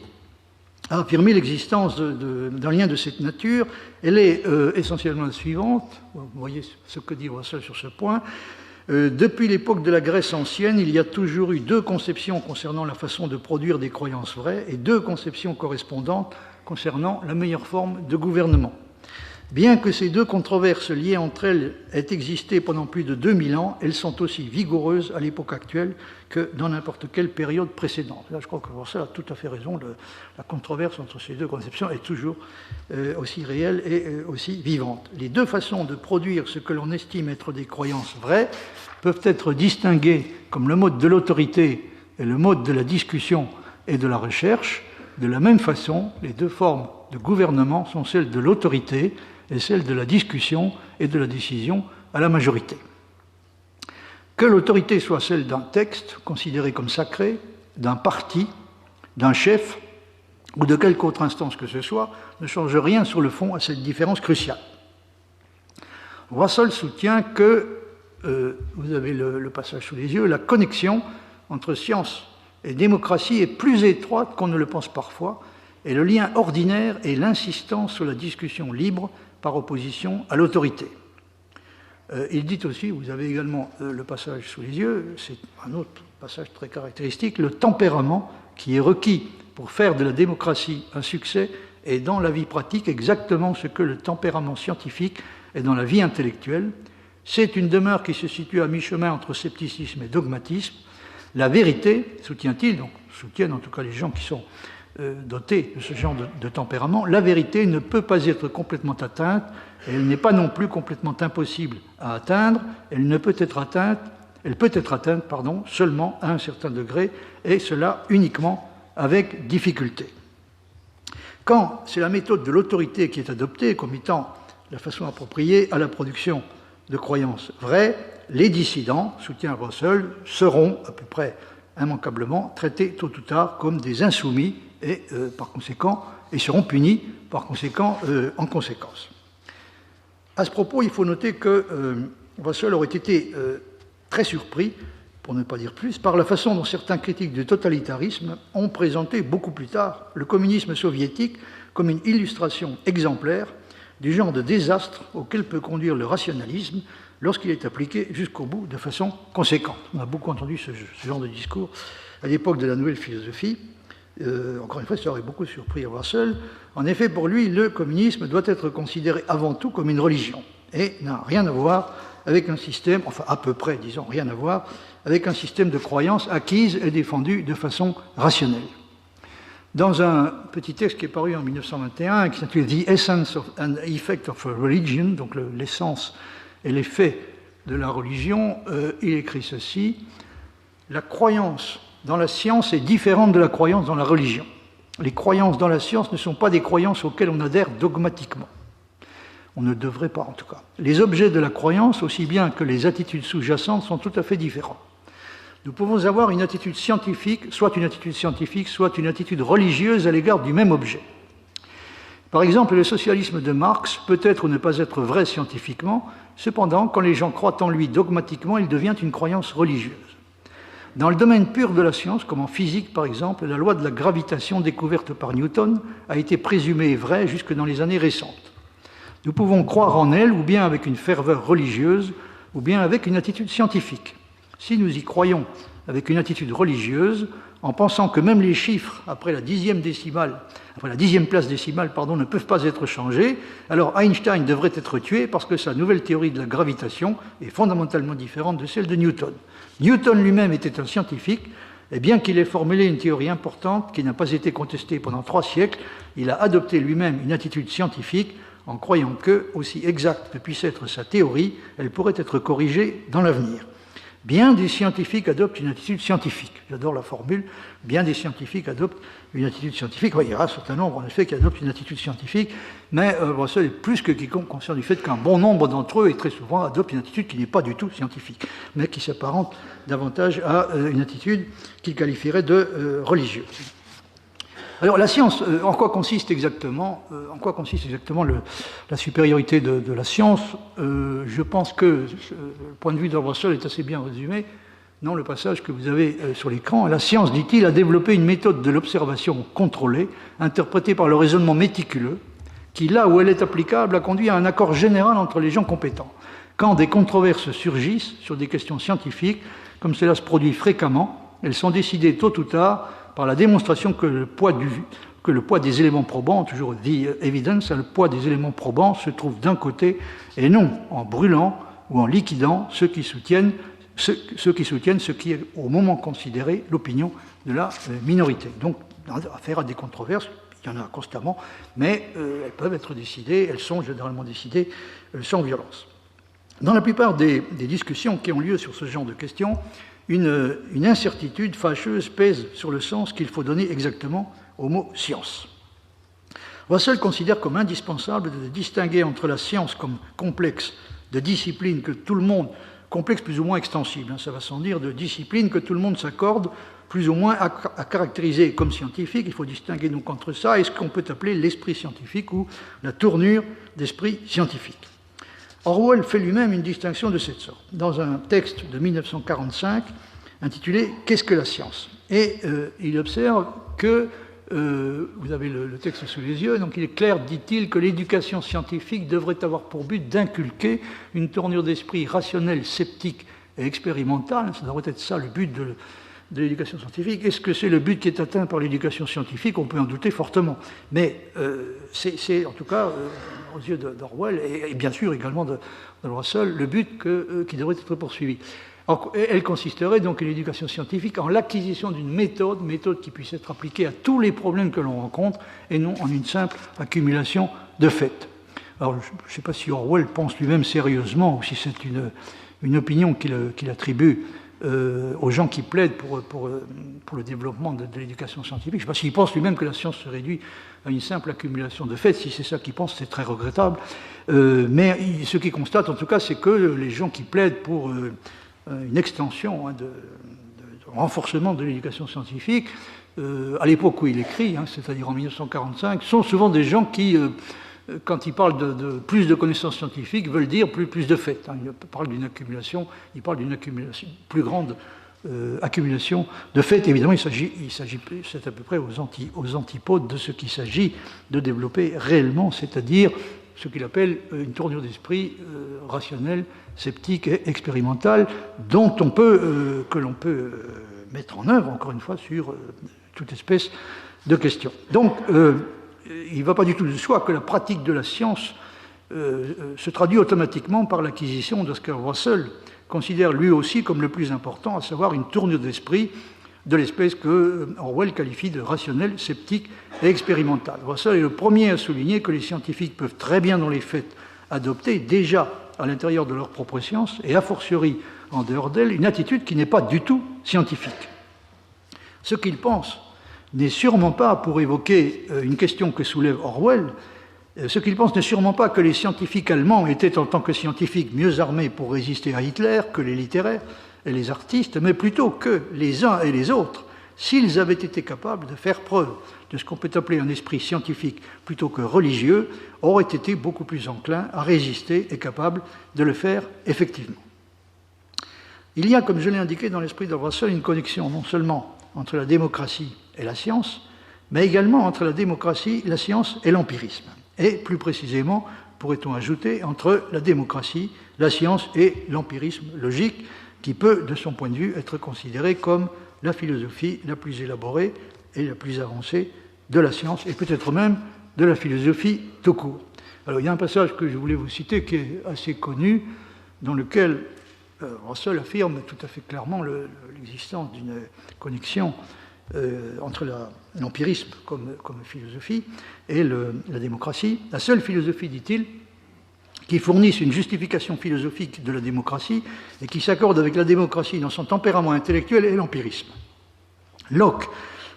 à affirmer l'existence d'un lien de cette nature? Elle est essentiellement la suivante. Vous voyez ce que dit Russell sur ce point. Depuis l'époque de la Grèce ancienne, il y a toujours eu deux conceptions concernant la façon de produire des croyances vraies et deux conceptions correspondantes concernant la meilleure forme de gouvernement. Bien que ces deux controverses liées entre elles aient existé pendant plus de 2000 ans, elles sont aussi vigoureuses à l'époque actuelle que dans n'importe quelle période précédente. Là, je crois que Russell a tout à fait raison. La controverse entre ces deux conceptions est toujours aussi réelle et aussi vivante. Les deux façons de produire ce que l'on estime être des croyances vraies peuvent être distinguées comme le mode de l'autorité et le mode de la discussion et de la recherche. De la même façon, les deux formes de gouvernement sont celles de l'autorité et celle de la discussion et de la décision à la majorité. Que l'autorité soit celle d'un texte considéré comme sacré, d'un parti, d'un chef ou de quelque autre instance que ce soit, ne change rien sur le fond à cette différence cruciale. Russell soutient que, vous avez le passage sous les yeux, la connexion entre science et démocratie est plus étroite qu'on ne le pense parfois, et le lien ordinaire est l'insistance sur la discussion libre par opposition à l'autorité. Il dit aussi, vous avez également le passage sous les yeux, c'est un autre passage très caractéristique, le tempérament qui est requis pour faire de la démocratie un succès est dans la vie pratique exactement ce que le tempérament scientifique est dans la vie intellectuelle. C'est une demeure qui se situe à mi-chemin entre scepticisme et dogmatisme. La vérité, soutient-il, donc soutiennent en tout cas les gens qui sont dotés de ce genre de tempérament, la vérité ne peut pas être complètement atteinte, et elle n'est pas non plus complètement impossible à atteindre, elle peut être atteinte seulement à un certain degré, et cela uniquement avec difficulté. Quand c'est la méthode de l'autorité qui est adoptée comme étant la façon appropriée à la production de croyances vraies, les dissidents, soutient Russell, seront à peu près immanquablement traités tôt ou tard comme des insoumis et par conséquent, et seront punis par conséquent en conséquence. À ce propos, il faut noter que Russell aurait été très surpris, pour ne pas dire plus, par la façon dont certains critiques du totalitarisme ont présenté beaucoup plus tard le communisme soviétique comme une illustration exemplaire du genre de désastre auquel peut conduire le rationalisme lorsqu'il est appliqué jusqu'au bout de façon conséquente. On a beaucoup entendu ce genre de discours à l'époque de la nouvelle philosophie. Encore une fois, ça aurait beaucoup surpris Russell. En effet, pour lui, le communisme doit être considéré avant tout comme une religion et n'a rien à voir avec un système, enfin à peu près, disons, rien à voir avec un système de croyances acquises et défendues de façon rationnelle. Dans un petit texte qui est paru en 1921, qui s'intitule « The Essence and Effect of a Religion », donc l'essence et l'effet de la religion, il écrit ceci: « La croyance dans la science est différente de la croyance dans la religion. Les croyances dans la science ne sont pas des croyances auxquelles on adhère dogmatiquement. On ne devrait pas, en tout cas. Les objets de la croyance, aussi bien que les attitudes sous-jacentes, sont tout à fait différents. Nous pouvons avoir une attitude scientifique, soit une attitude religieuse à l'égard du même objet. Par exemple, le socialisme de Marx peut être ou ne pas être vrai scientifiquement, cependant, quand les gens croient en lui dogmatiquement, il devient une croyance religieuse. Dans le domaine pur de la science, comme en physique par exemple, la loi de la gravitation découverte par Newton a été présumée vraie jusque dans les années récentes. Nous pouvons croire en elle ou bien avec une ferveur religieuse ou bien avec une attitude scientifique. Si nous y croyons avec une attitude religieuse, en pensant que même les chiffres après la dixième place décimale, ne peuvent pas être changés, alors Einstein devrait être tué parce que sa nouvelle théorie de la gravitation est fondamentalement différente de celle de Newton. Newton lui-même était un scientifique, et bien qu'il ait formulé une théorie importante qui n'a pas été contestée pendant 3 siècles, il a adopté lui-même une attitude scientifique en croyant que, aussi exacte que puisse être sa théorie, elle pourrait être corrigée dans l'avenir. bien des scientifiques adoptent une attitude scientifique. J'adore la formule, bien des scientifiques adoptent une attitude scientifique. Oui, il y aura un certain nombre, en effet, qui adoptent une attitude scientifique, mais Russell est plus que quiconque conscient du fait qu'un bon nombre d'entre eux, et très souvent, adoptent une attitude qui n'est pas du tout scientifique, mais qui s'apparente davantage à une attitude qu'il qualifierait de religieuse. Alors, la science, en quoi consiste exactement la supériorité de la science? Je pense que le point de vue de Russell est assez bien résumé dans le passage que vous avez sur l'écran. La science, dit-il, a développé une méthode de l'observation contrôlée, interprétée par le raisonnement méticuleux, qui, là où elle est applicable, a conduit à un accord général entre les gens compétents. Quand des controverses surgissent sur des questions scientifiques, comme cela se produit fréquemment, elles sont décidées tôt ou tard par la démonstration que le poids des éléments probants, toujours dit evidence, le poids des éléments probants se trouve d'un côté, et non en brûlant ou en liquidant ceux qui soutiennent ce qui est au moment considéré l'opinion de la minorité. Donc, affaire à des controverses, il y en a constamment, mais elles peuvent être décidées, elles sont généralement décidées sans violence. Dans la plupart des discussions qui ont lieu sur ce genre de questions, une incertitude fâcheuse pèse sur le sens qu'il faut donner exactement au mot « science ». Russell considère comme indispensable de distinguer entre la science comme complexe de discipline que tout le monde, complexe plus ou moins extensible, ça va sans dire, de discipline que tout le monde s'accorde plus ou moins à caractériser comme scientifique. Il faut distinguer donc entre ça et ce qu'on peut appeler l'esprit scientifique ou la tournure d'esprit scientifique. Orwell fait lui-même une distinction de cette sorte, dans un texte de 1945 intitulé « Qu'est-ce que la science ?» Et il observe que, vous avez le texte sous les yeux, donc il est clair, dit-il, que l'éducation scientifique devrait avoir pour but d'inculquer une tournure d'esprit rationnelle, sceptique et expérimentale. Ça devrait être ça le but de l'éducation scientifique. Est-ce que c'est le but qui est atteint par l'éducation scientifique? On peut en douter fortement. Mais c'est en tout cas, aux yeux d'Orwell, et bien sûr également de Russell, le but qui devrait être poursuivi. Alors, elle consisterait donc, l'éducation scientifique, en l'acquisition d'une méthode qui puisse être appliquée à tous les problèmes que l'on rencontre, et non en une simple accumulation de faits. Alors, je ne sais pas si Orwell pense lui-même sérieusement, ou si c'est une opinion qu'il attribue aux gens qui plaident pour le développement de l'éducation scientifique. Je ne sais pas s'il pense lui-même que la science se réduit à une simple accumulation de faits. Si c'est ça qu'il pense, c'est très regrettable. Mais ce qu'il constate, en tout cas, c'est que les gens qui plaident pour une extension de renforcement de l'éducation scientifique, à l'époque où il écrit, c'est-à-dire en 1945, sont souvent des gens qui, quand ils parlent de plus de connaissances scientifiques, veulent dire plus de faits. Ils parlent d'une accumulation, plus grande accumulation de faits. Évidemment, c'est à peu près aux antipodes de ce qu'il s'agit de développer réellement, c'est-à-dire ce qu'il appelle une tournure d'esprit rationnelle, sceptique et expérimentale, que l'on peut mettre en œuvre, encore une fois, sur toute espèce de questions. Donc, il ne va pas du tout de soi que la pratique de la science se traduit automatiquement par l'acquisition de ce que Russell considère lui aussi comme le plus important, à savoir une tournure d'esprit de l'espèce que Orwell qualifie de rationnelle, sceptique et expérimentale. Russell est le premier à souligner que les scientifiques peuvent très bien, dans les faits, adopter déjà à l'intérieur de leur propre science, et a fortiori en dehors d'elle, une attitude qui n'est pas du tout scientifique. Ce qu'il pense n'est sûrement pas, pour évoquer une question que soulève Orwell, ce qu'il pense n'est sûrement pas que les scientifiques allemands étaient en tant que scientifiques mieux armés pour résister à Hitler que les littéraires et les artistes, mais plutôt que les uns et les autres, s'ils avaient été capables de faire preuve de ce qu'on peut appeler un esprit scientifique plutôt que religieux, auraient été beaucoup plus enclins à résister et capables de le faire effectivement. Il y a, comme je l'ai indiqué dans l'esprit de Russell, une connexion non seulement entre la démocratie et la science, mais également entre la démocratie, la science et l'empirisme. Et plus précisément, pourrait-on ajouter, entre la démocratie, la science et l'empirisme logique, qui peut, de son point de vue, être considéré comme la philosophie la plus élaborée et la plus avancée de la science, et peut-être même de la philosophie tout court. Alors, il y a un passage que je voulais vous citer qui est assez connu, dans lequel Russell affirme tout à fait clairement l'existence d'une connexion entre l'empirisme comme philosophie et la démocratie. La seule philosophie, dit-il, qui fournissent une justification philosophique de la démocratie et qui s'accordent avec la démocratie dans son tempérament intellectuel et l'empirisme. Locke,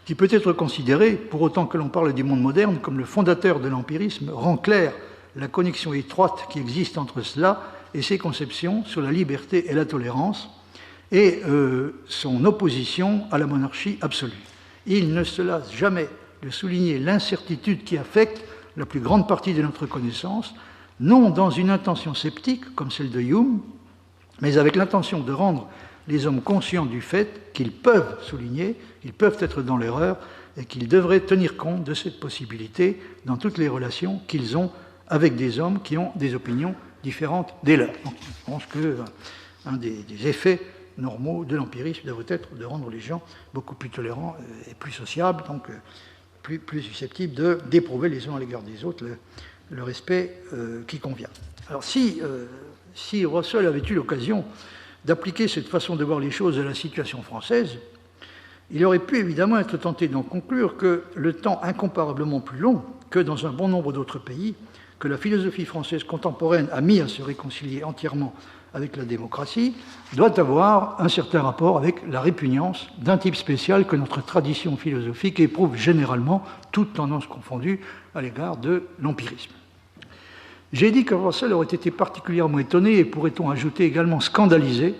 qui peut être considéré, pour autant que l'on parle du monde moderne, comme le fondateur de l'empirisme, rend clair la connexion étroite qui existe entre cela et ses conceptions sur la liberté et la tolérance, et son opposition à la monarchie absolue. Il ne se lasse jamais de souligner l'incertitude qui affecte la plus grande partie de notre connaissance, non dans une intention sceptique, comme celle de Hume, mais avec l'intention de rendre les hommes conscients du fait qu'ils peuvent souligner, qu'ils peuvent être dans l'erreur, et qu'ils devraient tenir compte de cette possibilité dans toutes les relations qu'ils ont avec des hommes qui ont des opinions différentes des leurs. Donc, je pense qu'un des effets normaux de l'empirisme devrait être de rendre les gens beaucoup plus tolérants et plus sociables, donc plus susceptibles d'éprouver les uns à l'égard des autres le respect qui convient. Alors si Russell avait eu l'occasion d'appliquer cette façon de voir les choses à la situation française, il aurait pu évidemment être tenté d'en conclure que le temps incomparablement plus long que dans un bon nombre d'autres pays, que la philosophie française contemporaine a mis à se réconcilier entièrement avec la démocratie, doit avoir un certain rapport avec la répugnance d'un type spécial que notre tradition philosophique éprouve généralement, toutes tendances confondues, à l'égard de l'empirisme. J'ai dit que Russell aurait été particulièrement étonné et, pourrait-on ajouter, également scandalisé,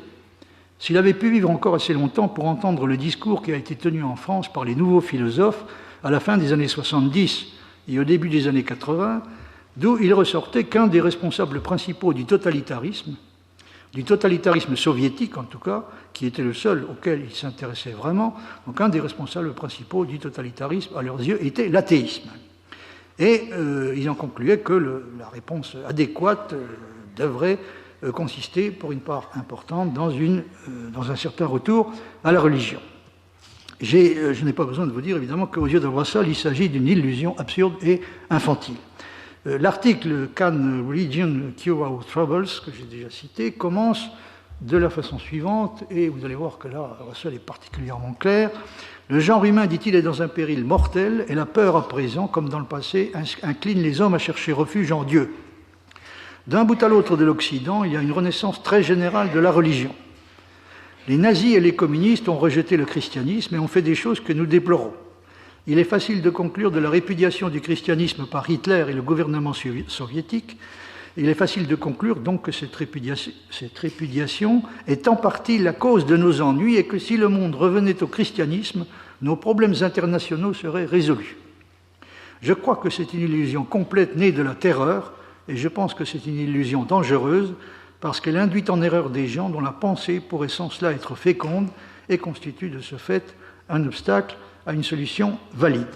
s'il avait pu vivre encore assez longtemps pour entendre le discours qui a été tenu en France par les nouveaux philosophes à la fin des années 70 et au début des années 80, d'où il ressortait qu'un des responsables principaux du totalitarisme soviétique en tout cas, qui était le seul auquel il s'intéressait vraiment, donc un des responsables principaux du totalitarisme, à leurs yeux, était l'athéisme. Et il en concluait que la réponse adéquate devrait consister, pour une part importante, dans un certain retour à la religion. Je n'ai pas besoin de vous dire, évidemment, qu'aux yeux de Russell, il s'agit d'une illusion absurde et infantile. L'article « Can Religion Cure Our Troubles » que j'ai déjà cité commence de la façon suivante, et vous allez voir que là, Russell est particulièrement clair. Le genre humain, dit-il, est dans un péril mortel, et la peur à présent, comme dans le passé, incline les hommes à chercher refuge en Dieu. D'un bout à l'autre de l'Occident, il y a une renaissance très générale de la religion. Les nazis et les communistes ont rejeté le christianisme et ont fait des choses que nous déplorons. Il est facile de conclure de la répudiation du christianisme par Hitler et le gouvernement soviétique. Il est facile de conclure donc que cette répudiation est en partie la cause de nos ennuis et que si le monde revenait au christianisme, nos problèmes internationaux seraient résolus. Je crois que c'est une illusion complète née de la terreur, et je pense que c'est une illusion dangereuse parce qu'elle induit en erreur des gens dont la pensée pourrait sans cela être féconde et constitue de ce fait un obstacle à une solution valide.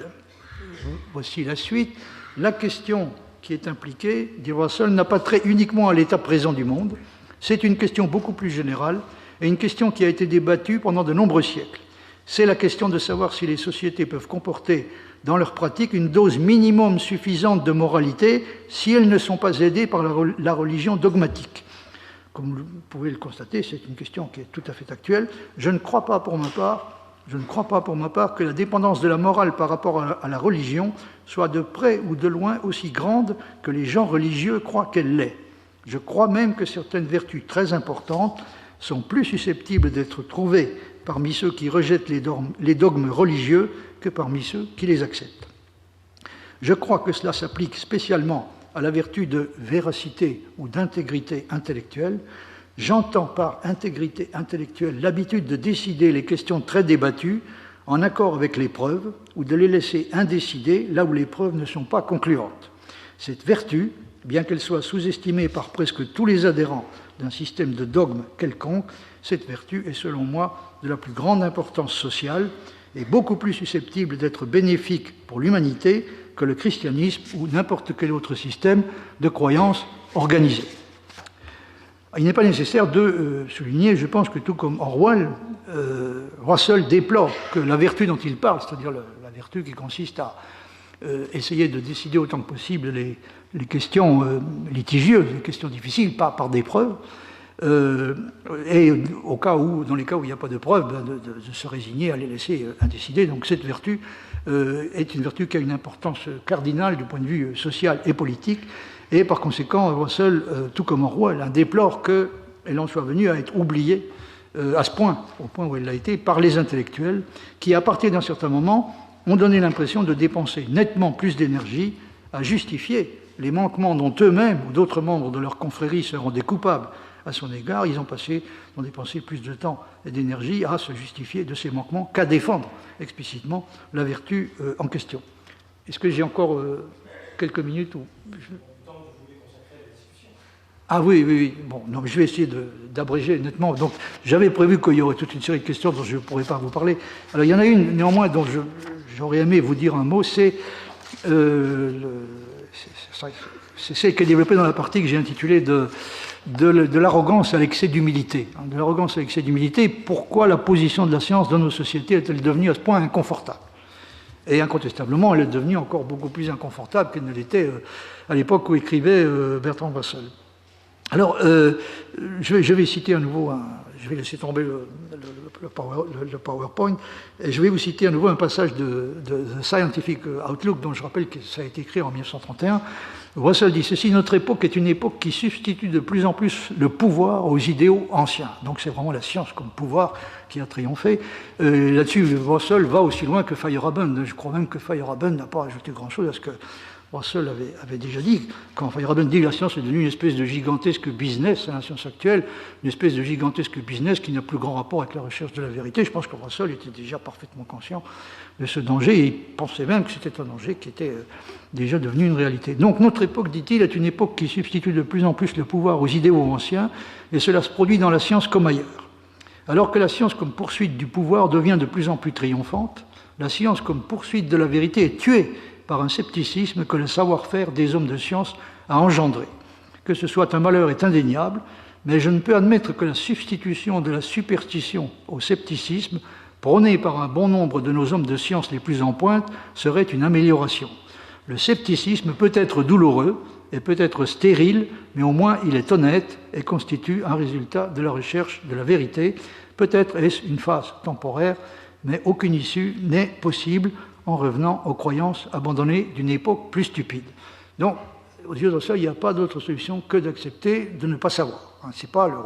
Voici la suite. La question qui est impliquée, dit Russell, n'a pas trait uniquement à l'état présent du monde. C'est une question beaucoup plus générale et une question qui a été débattue pendant de nombreux siècles. C'est la question de savoir si les sociétés peuvent comporter dans leur pratique une dose minimum suffisante de moralité si elles ne sont pas aidées par la religion dogmatique. Comme vous pouvez le constater, c'est une question qui est tout à fait actuelle. Je ne crois pas pour ma part que la dépendance de la morale par rapport à la religion soit de près ou de loin aussi grande que les gens religieux croient qu'elle l'est. Je crois même que certaines vertus très importantes sont plus susceptibles d'être trouvées parmi ceux qui rejettent les dogmes religieux que parmi ceux qui les acceptent. Je crois que cela s'applique spécialement à la vertu de véracité ou d'intégrité intellectuelle. J'entends par intégrité intellectuelle l'habitude de décider les questions très débattues en accord avec les preuves ou de les laisser indécidées là où les preuves ne sont pas concluantes. Cette vertu, bien qu'elle soit sous-estimée par presque tous les adhérents d'un système de dogme quelconque, cette vertu est selon moi de la plus grande importance sociale et beaucoup plus susceptible d'être bénéfique pour l'humanité que le christianisme ou n'importe quel autre système de croyance organisée. Il n'est pas nécessaire de souligner, je pense que tout comme Orwell, Russell déplore que la vertu dont il parle, c'est-à-dire la vertu qui consiste à essayer de décider autant que possible les questions litigieuses, les questions difficiles, par des preuves, et dans les cas où il n'y a pas de preuves, de se résigner à les laisser indécider. Donc cette vertu est une vertu qui a une importance cardinale du point de vue social et politique. Et par conséquent, Russell, tout comme Orwell, déplore qu'elle en soit venue à être oubliée à ce point, au point où elle l'a été, par les intellectuels, qui, à partir d'un certain moment, ont donné l'impression de dépenser nettement plus d'énergie à justifier les manquements dont eux-mêmes ou d'autres membres de leur confrérie se rendaient coupables à son égard. Ils ont dépensé plus de temps et d'énergie à se justifier de ces manquements qu'à défendre explicitement la vertu en question. Est-ce que j'ai encore quelques minutes ou... Ah oui. Bon, non, je vais essayer d'abréger nettement. Donc, j'avais prévu qu'il y aurait toute une série de questions dont je ne pourrais pas vous parler. Alors, il y en a une, néanmoins, dont j'aurais aimé vous dire un mot, c'est celle qui est développée dans la partie que j'ai intitulée de l'arrogance à l'excès d'humilité. De l'arrogance à l'excès d'humilité, pourquoi la position de la science dans nos sociétés est-elle devenue à ce point inconfortable ? Et incontestablement, elle est devenue encore beaucoup plus inconfortable qu'elle ne l'était à l'époque où écrivait Bertrand Russell. Alors, je vais citer à nouveau, je vais laisser tomber le PowerPoint, et je vais vous citer à nouveau un passage de The Scientific Outlook, dont je rappelle que ça a été écrit en 1931. Russell dit ceci: notre époque est une époque qui substitue de plus en plus le pouvoir aux idéaux anciens. Donc c'est vraiment la science comme pouvoir qui a triomphé. Là-dessus, Russell va aussi loin que Feyerabend. Je crois même que Feyerabend n'a pas ajouté grand-chose à ce que Russell avait déjà dit. Quand Feyerabend dit que la science est devenue une espèce de gigantesque business, la science actuelle, une espèce de gigantesque business qui n'a plus grand rapport avec la recherche de la vérité, je pense que Russell était déjà parfaitement conscient de ce danger, et il pensait même que c'était un danger qui était déjà devenu une réalité. Donc notre époque, dit-il, est une époque qui substitue de plus en plus le pouvoir aux idéaux anciens, et cela se produit dans la science comme ailleurs. Alors que la science comme poursuite du pouvoir devient de plus en plus triomphante, la science comme poursuite de la vérité est tuée par un scepticisme que le savoir-faire des hommes de science a engendré. Que ce soit un malheur est indéniable, mais je ne peux admettre que la substitution de la superstition au scepticisme, prônée par un bon nombre de nos hommes de science les plus en pointe, serait une amélioration. Le scepticisme peut être douloureux et peut être stérile, mais au moins il est honnête et constitue un résultat de la recherche de la vérité. Peut-être est-ce une phase temporaire, mais aucune issue n'est possible en revenant aux croyances abandonnées d'une époque plus stupide. Donc, aux yeux de ça, il n'y a pas d'autre solution que d'accepter de ne pas savoir. Ce n'est pas le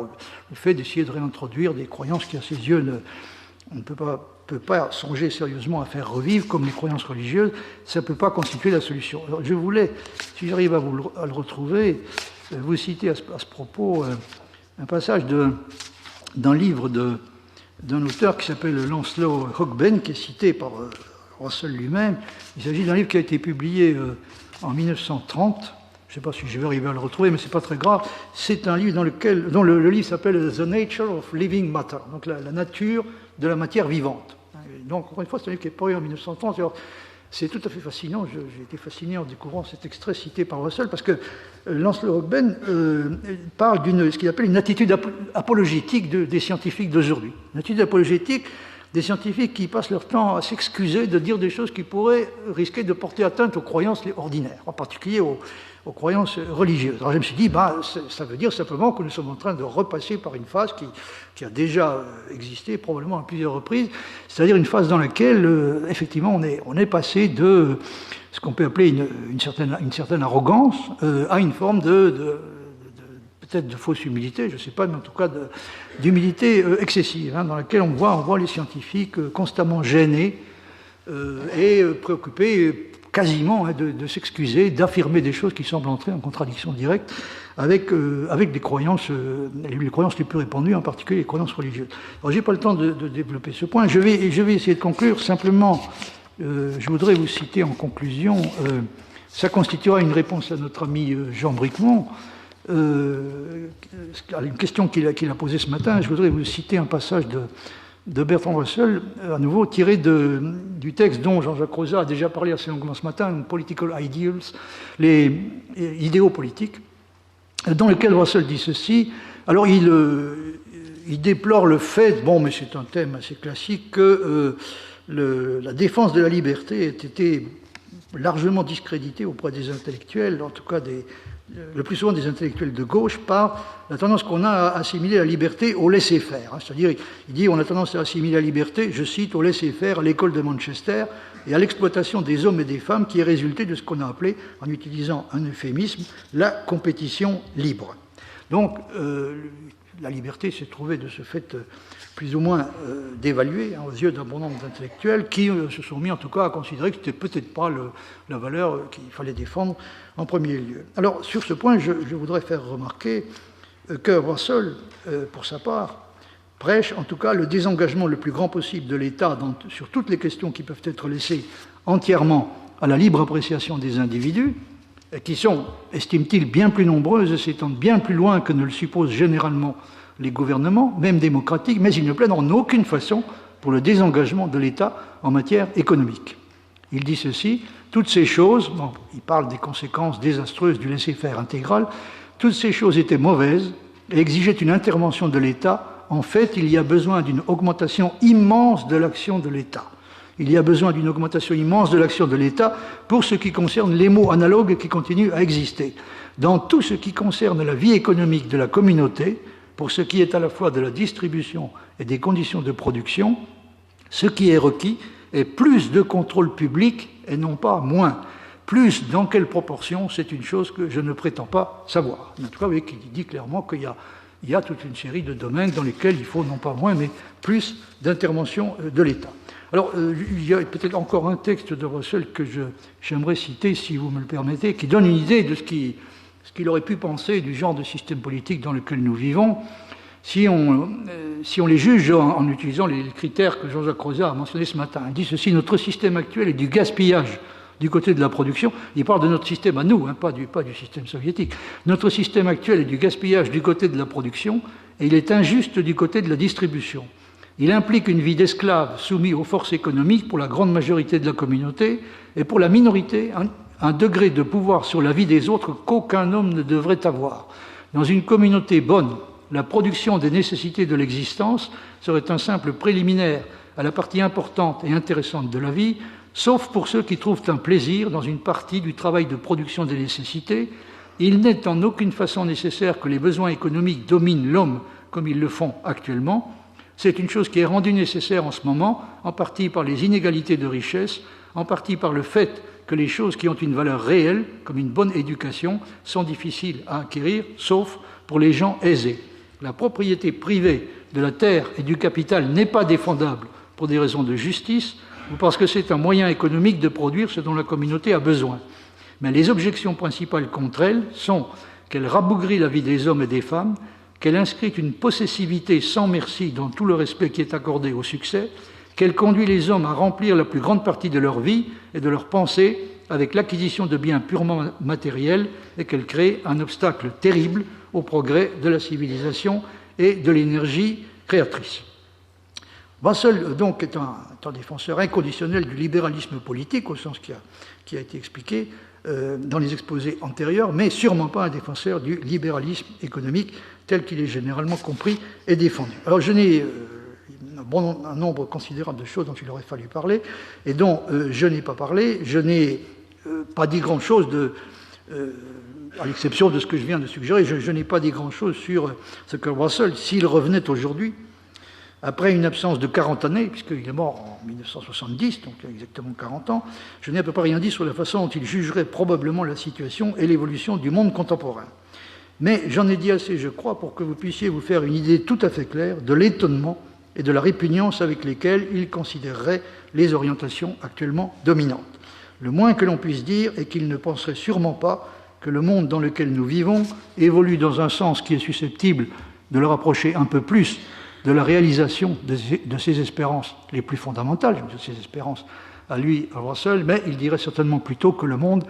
fait d'essayer de réintroduire des croyances qui, à ses yeux, on ne peut pas songer sérieusement à faire revivre, comme les croyances religieuses, ça ne peut pas constituer la solution. Alors, je voulais, si j'arrive à le retrouver, vous citer à ce propos un passage d'un livre d'un auteur qui s'appelle Lancelot Hogben, qui est cité par Russell lui-même. Il s'agit d'un livre qui a été publié en 1930. Je ne sais pas si je vais arriver à le retrouver, mais ce n'est pas très grave. C'est un livre dont le livre s'appelle The Nature of Living Matter, donc la nature de la matière vivante. Donc, encore une fois, c'est un livre qui est paru en 1930. Alors, c'est tout à fait fascinant. J'ai été fasciné en découvrant cet extrait cité par Russell, parce que Lancelot Hogben parle d'une ce qu'il appelle une attitude apologétique des scientifiques d'aujourd'hui. Une attitude apologétique des scientifiques qui passent leur temps à s'excuser de dire des choses qui pourraient risquer de porter atteinte aux croyances ordinaires, en particulier aux croyances religieuses. Alors je me suis dit, ça veut dire simplement que nous sommes en train de repasser par une phase qui a déjà existé probablement à plusieurs reprises, c'est-à-dire une phase dans laquelle, effectivement, on est passé de ce qu'on peut appeler une certaine arrogance à une forme peut-être de fausse humilité, je ne sais pas, mais en tout cas d'humilité excessive, dans laquelle on voit les scientifiques constamment gênés et préoccupés quasiment de s'excuser, d'affirmer des choses qui semblent entrer en contradiction directe avec les croyances les plus répandues, en particulier les croyances religieuses. Alors, je n'ai pas le temps de développer ce point. Je vais essayer de conclure. Simplement, je voudrais vous citer en conclusion, ça constituera une réponse à notre ami Jean Bricmont, à une question qu'il a posée ce matin. Je voudrais vous citer un passage de Bertrand Russell, à nouveau tiré du texte dont Jean-Jacques Rosa a déjà parlé assez longuement ce matin, Political Ideals, les idéaux politiques, dans lequel Russell dit ceci. Alors il déplore le fait, mais c'est un thème assez classique, que la défense de la liberté ait été largement discréditée auprès des intellectuels, en tout cas le plus souvent des intellectuels de gauche, par la tendance qu'on a à assimiler la liberté au laisser-faire. C'est-à-dire, il dit on a tendance à assimiler la liberté, je cite, au laisser-faire à l'école de Manchester et à l'exploitation des hommes et des femmes qui est résulté de ce qu'on a appelé, en utilisant un euphémisme, la compétition libre. Donc, la liberté s'est trouvée de ce fait plus ou moins dévaluée aux yeux d'un bon nombre d'intellectuels qui se sont mis en tout cas à considérer que ce n'était peut-être pas la valeur qu'il fallait défendre en premier lieu. Alors sur ce point, je voudrais faire remarquer que Russell, pour sa part, prêche en tout cas le désengagement le plus grand possible de l'État sur toutes les questions qui peuvent être laissées entièrement à la libre appréciation des individus, qui sont, estime-t-il, bien plus nombreuses et s'étendent bien plus loin que ne le supposent généralement les gouvernements, même démocratiques, mais il ne plaide en aucune façon pour le désengagement de l'État en matière économique. Il dit ceci, toutes ces choses, bon, il parle des conséquences désastreuses du laisser-faire intégral, toutes ces choses étaient mauvaises et exigeaient une intervention de l'État. En fait, il y a besoin d'une augmentation immense de l'action de l'État. Il y a besoin d'une augmentation immense de l'action de l'État pour ce qui concerne les mots analogues qui continuent à exister. Dans tout ce qui concerne la vie économique de la communauté, pour ce qui est à la fois de la distribution et des conditions de production, ce qui est requis est plus de contrôle public et non pas moins. Plus dans quelle proportion, c'est une chose que je ne prétends pas savoir. En tout cas, vous voyez qu'il dit clairement qu'il y a toute une série de domaines dans lesquels il faut non pas moins, mais plus d'intervention de l'État. Alors, il y a peut-être encore un texte de Russell que j'aimerais citer, si vous me le permettez, qui donne une idée de ce qu'il aurait pu penser du genre de système politique dans lequel nous vivons, si on les juge en utilisant les critères que Jean-Jacques Rosa a mentionnés ce matin. Il dit ceci, notre système actuel est du gaspillage du côté de la production. Il parle de notre système à nous, pas du système soviétique. Notre système actuel est du gaspillage du côté de la production et il est injuste du côté de la distribution. Il implique une vie d'esclave soumis aux forces économiques pour la grande majorité de la communauté et pour la minorité, un degré de pouvoir sur la vie des autres qu'aucun homme ne devrait avoir. Dans une communauté bonne, la production des nécessités de l'existence serait un simple préliminaire à la partie importante et intéressante de la vie, sauf pour ceux qui trouvent un plaisir dans une partie du travail de production des nécessités. Il n'est en aucune façon nécessaire que les besoins économiques dominent l'homme comme ils le font actuellement. C'est une chose qui est rendue nécessaire en ce moment, en partie par les inégalités de richesse, en partie par le fait que les choses qui ont une valeur réelle, comme une bonne éducation, sont difficiles à acquérir, sauf pour les gens aisés. La propriété privée de la terre et du capital n'est pas défendable pour des raisons de justice ou parce que c'est un moyen économique de produire ce dont la communauté a besoin. Mais les objections principales contre elle sont qu'elle rabougrit la vie des hommes et des femmes, qu'elle inscrit une possessivité sans merci dans tout le respect qui est accordé au succès, qu'elle conduit les hommes à remplir la plus grande partie de leur vie et de leur pensée avec l'acquisition de biens purement matériels et qu'elle crée un obstacle terrible au progrès de la civilisation et de l'énergie créatrice. Russell, donc, est un défenseur inconditionnel du libéralisme politique, au sens qui a été expliqué dans les exposés antérieurs, mais sûrement pas un défenseur du libéralisme économique tel qu'il est généralement compris et défendu. Alors, je n'ai un nombre considérable de choses dont il aurait fallu parler et dont je n'ai pas parlé. Je n'ai pas dit grand-chose à l'exception de ce que je viens de suggérer, je n'ai pas dit grand-chose sur ce que Russell, s'il revenait aujourd'hui, après une absence de 40 années, puisqu'il est mort en 1970, donc il y a exactement 40 ans, je n'ai à peu près rien dit sur la façon dont il jugerait probablement la situation et l'évolution du monde contemporain. Mais j'en ai dit assez, je crois, pour que vous puissiez vous faire une idée tout à fait claire de l'étonnement et de la répugnance avec lesquels il considérerait les orientations actuellement dominantes. Le moins que l'on puisse dire est qu'il ne penserait sûrement pas que le monde dans lequel nous vivons évolue dans un sens qui est susceptible de le rapprocher un peu plus de la réalisation de ses espérances les plus fondamentales, de ses espérances à lui, à Russell, mais il dirait certainement plutôt que le monde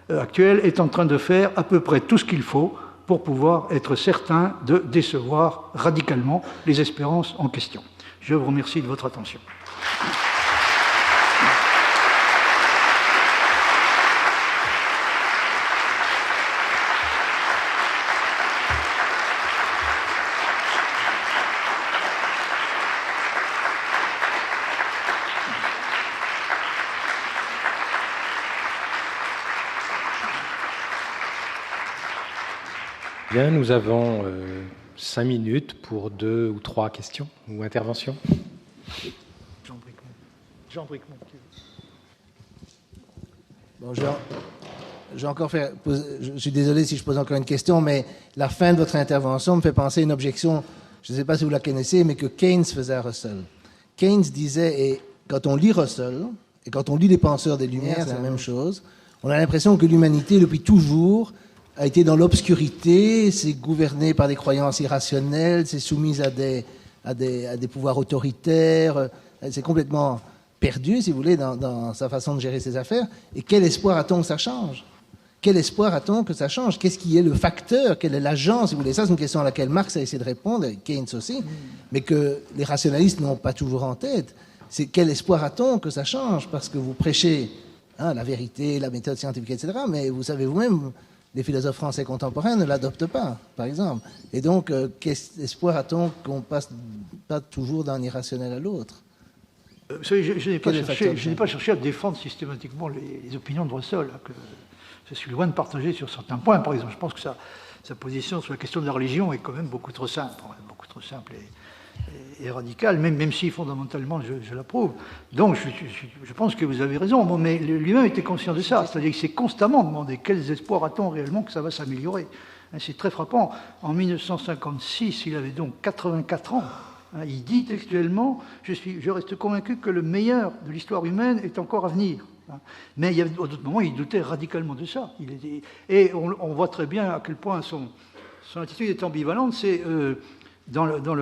actuel est en train de faire à peu près tout ce qu'il faut pour pouvoir être certain de décevoir radicalement les espérances en question. Je vous remercie de votre attention. Bien, nous avons 5 minutes pour 2 ou 3 questions ou interventions. Jean Bricmont. Bon, je suis désolé si je pose encore une question, mais la fin de votre intervention me fait penser à une objection, je ne sais pas si vous la connaissez, mais que Keynes faisait à Russell. Keynes disait, et quand on lit Russell, et quand on lit les penseurs des Lumières, c'est la même chose, on a l'impression que l'humanité, depuis toujours, a été dans l'obscurité, c'est gouverné par des croyances irrationnelles, c'est soumise à des pouvoirs autoritaires, c'est complètement perdu, si vous voulez, dans sa façon de gérer ses affaires. Et quel espoir a-t-on que ça change? Quel espoir a-t-on que ça change? Qu'est-ce qui est le facteur? Quel est l'agent, si vous voulez? Ça, c'est une question à laquelle Marx a essayé de répondre, et Keynes aussi, mais que les rationalistes n'ont pas toujours en tête. C'est quel espoir a-t-on que ça change? Parce que vous prêchez la vérité, la méthode scientifique, etc., mais vous savez vous-même, les philosophes français contemporains ne l'adoptent pas, par exemple. Et donc, quel espoir a-t-on qu'on passe pas toujours d'un irrationnel à l'autre? Vous savez, je n'ai pas cherché à défendre systématiquement les opinions de Russell, que je suis loin de partager sur certains points. Par exemple, je pense que sa position sur la question de la religion est quand même beaucoup trop simple et radicale, même si fondamentalement je l'approuve. Donc je pense que vous avez raison, mais lui-même était conscient de ça, c'est-à-dire qu'il s'est constamment demandé quels espoirs a-t-on réellement que ça va s'améliorer. C'est très frappant. En 1956, il avait donc 84 ans. Il dit textuellement « Je reste convaincu que le meilleur de l'histoire humaine est encore à venir ». Mais il y a d'autres moments, il doutait radicalement de ça. Et on voit très bien à quel point son attitude est ambivalente. C'est dans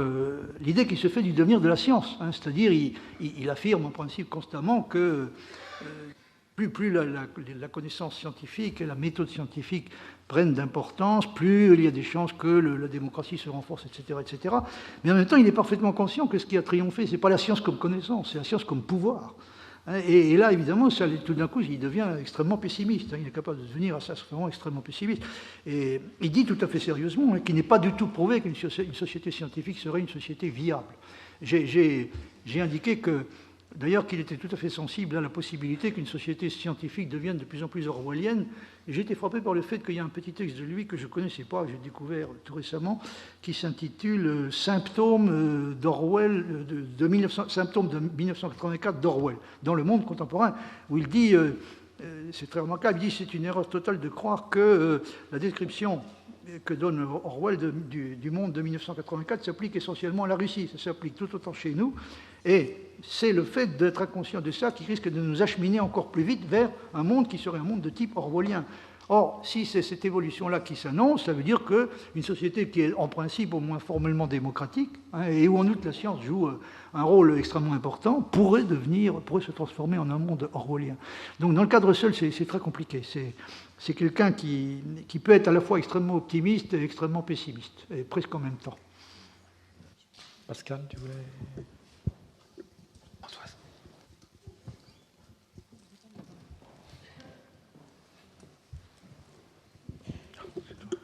l'idée qu'il se fait du devenir de la science. C'est-à-dire, il affirme en principe constamment que plus la connaissance scientifique et la méthode scientifique prennent d'importance, plus il y a des chances que la démocratie se renforce, etc., etc. Mais en même temps, il est parfaitement conscient que ce qui a triomphé, c'est pas la science comme connaissance, c'est la science comme pouvoir. Et là, évidemment, tout d'un coup, il devient extrêmement pessimiste. Il est capable de devenir vraiment extrêmement pessimiste. Et il dit tout à fait sérieusement qu'il n'est pas du tout prouvé qu'une société scientifique serait une société viable. J'ai indiqué que, d'ailleurs, qu'il était tout à fait sensible à la possibilité qu'une société scientifique devienne de plus en plus orwellienne. Et j'ai été frappé par le fait qu'il y a un petit texte de lui que je ne connaissais pas, que j'ai découvert tout récemment, qui s'intitule Symptômes d'Orwell, Symptômes de 1984 d'Orwell, dans le monde contemporain, où il dit, c'est très remarquable, il dit c'est une erreur totale de croire que la description que donne Orwell du monde de 1984 s'applique essentiellement à la Russie. Ça s'applique tout autant chez nous. Et c'est le fait d'être inconscient de ça qui risque de nous acheminer encore plus vite vers un monde qui serait un monde de type orwellien. Or, si c'est cette évolution-là qui s'annonce, ça veut dire qu'une société qui est en principe au moins formellement démocratique, et où en outre la science joue un rôle extrêmement important, pourrait se transformer en un monde orwellien. Donc dans le cadre seul, c'est très compliqué. C'est quelqu'un qui peut être à la fois extrêmement optimiste et extrêmement pessimiste, et presque en même temps. Pascal, tu voulais... Françoise.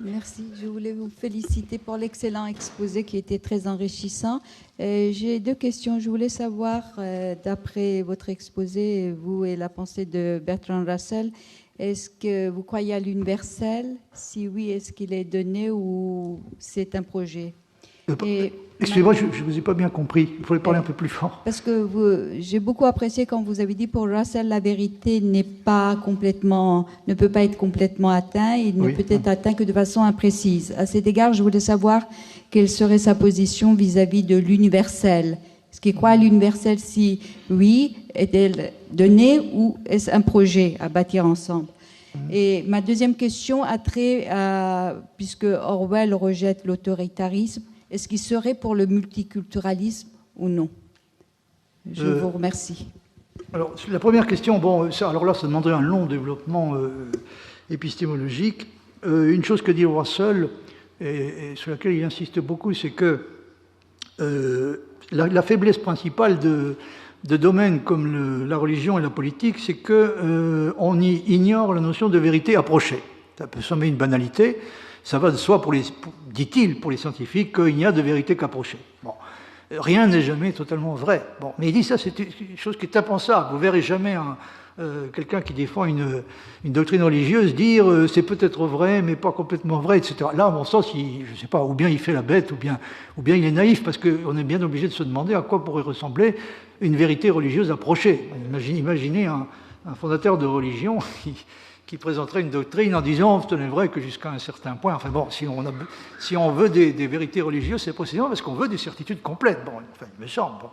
Merci. Je voulais vous féliciter pour l'excellent exposé qui était très enrichissant. J'ai 2 questions. Je voulais savoir, d'après votre exposé, vous et la pensée de Bertrand Russell, est-ce que vous croyez à l'universel? Si oui, est-ce qu'il est donné ou c'est un projet? Excusez-moi, je ne vous ai pas bien compris. Il faudrait parler un peu plus fort. Parce que j'ai beaucoup apprécié quand vous avez dit pour Russell, la vérité ne peut pas être complètement atteinte, il ne peut être atteint que de façon imprécise. À cet égard, je voulais savoir quelle serait sa position vis-à-vis de l'universel. Est-ce qu'il croit à l'universel? Si oui, est-elle donnée ou est-ce un projet à bâtir ensemble? Et ma deuxième question a trait à, puisque Orwell rejette l'autoritarisme, est-ce qu'il serait pour le multiculturalisme ou non? Je vous remercie. Alors, la première question, ça demanderait un long développement épistémologique. Une chose que dit Russell, et sur laquelle il insiste beaucoup, c'est que la faiblesse principale de domaines comme la religion et la politique, c'est qu'on y ignore la notion de vérité approchée. Ça peut sembler une banalité. Ça va de soi, dit-il, pour les scientifiques, qu'il n'y a de vérité qu'approchée. Bon. Rien n'est jamais totalement vrai. Bon, mais il dit ça, c'est une chose qui est impensable. Vous verrez jamais quelqu'un qui défend une doctrine religieuse dire c'est peut-être vrai, mais pas complètement vrai, etc. Là, à mon sens, je sais pas, ou bien il fait la bête, ou bien il est naïf, parce qu'on est bien obligé de se demander à quoi pourrait ressembler une vérité religieuse approchée. Imaginez un fondateur de religion qui présenterait une doctrine en disant ce n'est vrai que jusqu'à un certain point. Enfin bon, si on veut des vérités religieuses, c'est précisément parce qu'on veut des certitudes complètes. Bon, enfin, il me semble. Bon.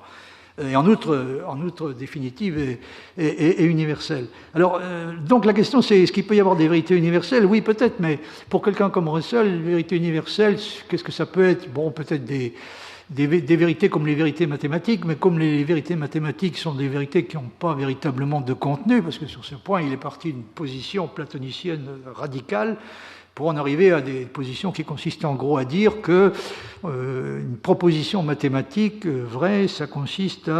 Et en outre définitive et universelle. Alors, donc la question c'est, est-ce qu'il peut y avoir des vérités universelles? Oui, peut-être, mais pour quelqu'un comme Russell, les vérités universelles, qu'est-ce que ça peut être? Bon, peut-être des vérités comme les vérités mathématiques, mais comme les vérités mathématiques sont des vérités qui n'ont pas véritablement de contenu, parce que sur ce point, il est parti d'une position platonicienne radicale, pour en arriver à des positions qui consistent en gros à dire que une proposition mathématique vraie, ça consiste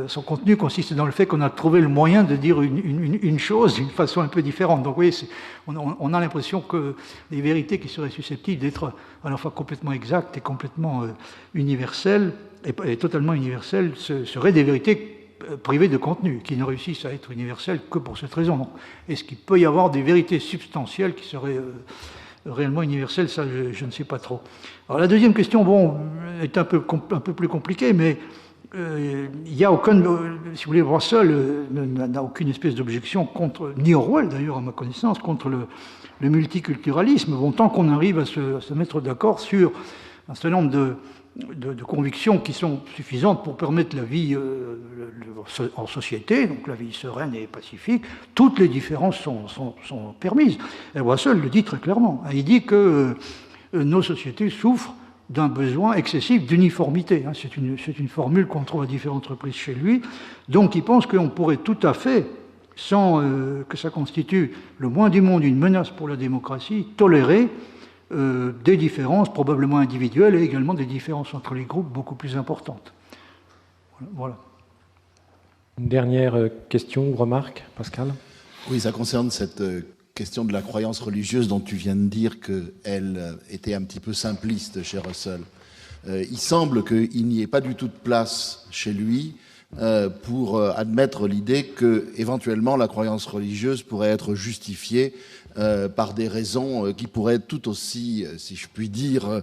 son contenu consiste dans le fait qu'on a trouvé le moyen de dire une chose d'une façon un peu différente. Donc oui, on a l'impression que les vérités qui seraient susceptibles d'être à la fois complètement exactes et complètement universelles, et totalement universelles, seraient des vérités privées de contenu, qui ne réussissent à être universelles que pour cette raison. Est-ce qu'il peut y avoir des vérités substantielles qui seraient réellement universelles? Ça, je ne sais pas trop. Alors la deuxième question, bon, est un peu plus compliquée, mais il n'y a aucun, si vous voulez, Russell n'a aucune espèce d'objection contre, ni Orwell d'ailleurs à ma connaissance, contre le multiculturalisme. Bon, tant qu'on arrive à se mettre d'accord sur un certain nombre de convictions qui sont suffisantes pour permettre la vie en société, donc la vie sereine et pacifique, toutes les différences sont permises. Et Russell le dit très clairement. Il dit que nos sociétés souffrent d'un besoin excessif d'uniformité. C'est une formule qu'on trouve à différentes reprises chez lui. Donc il pense qu'on pourrait tout à fait, sans que ça constitue le moins du monde une menace pour la démocratie, tolérer des différences probablement individuelles et également des différences entre les groupes beaucoup plus importantes. Voilà. Une dernière question ou remarque, Pascal? Oui, ça concerne cette question de la croyance religieuse dont tu viens de dire qu'elle était un petit peu simpliste chez Russell. Il semble qu'il n'y ait pas du tout de place chez lui pour admettre l'idée que éventuellement la croyance religieuse pourrait être justifiée par des raisons qui pourraient être tout aussi, si je puis dire,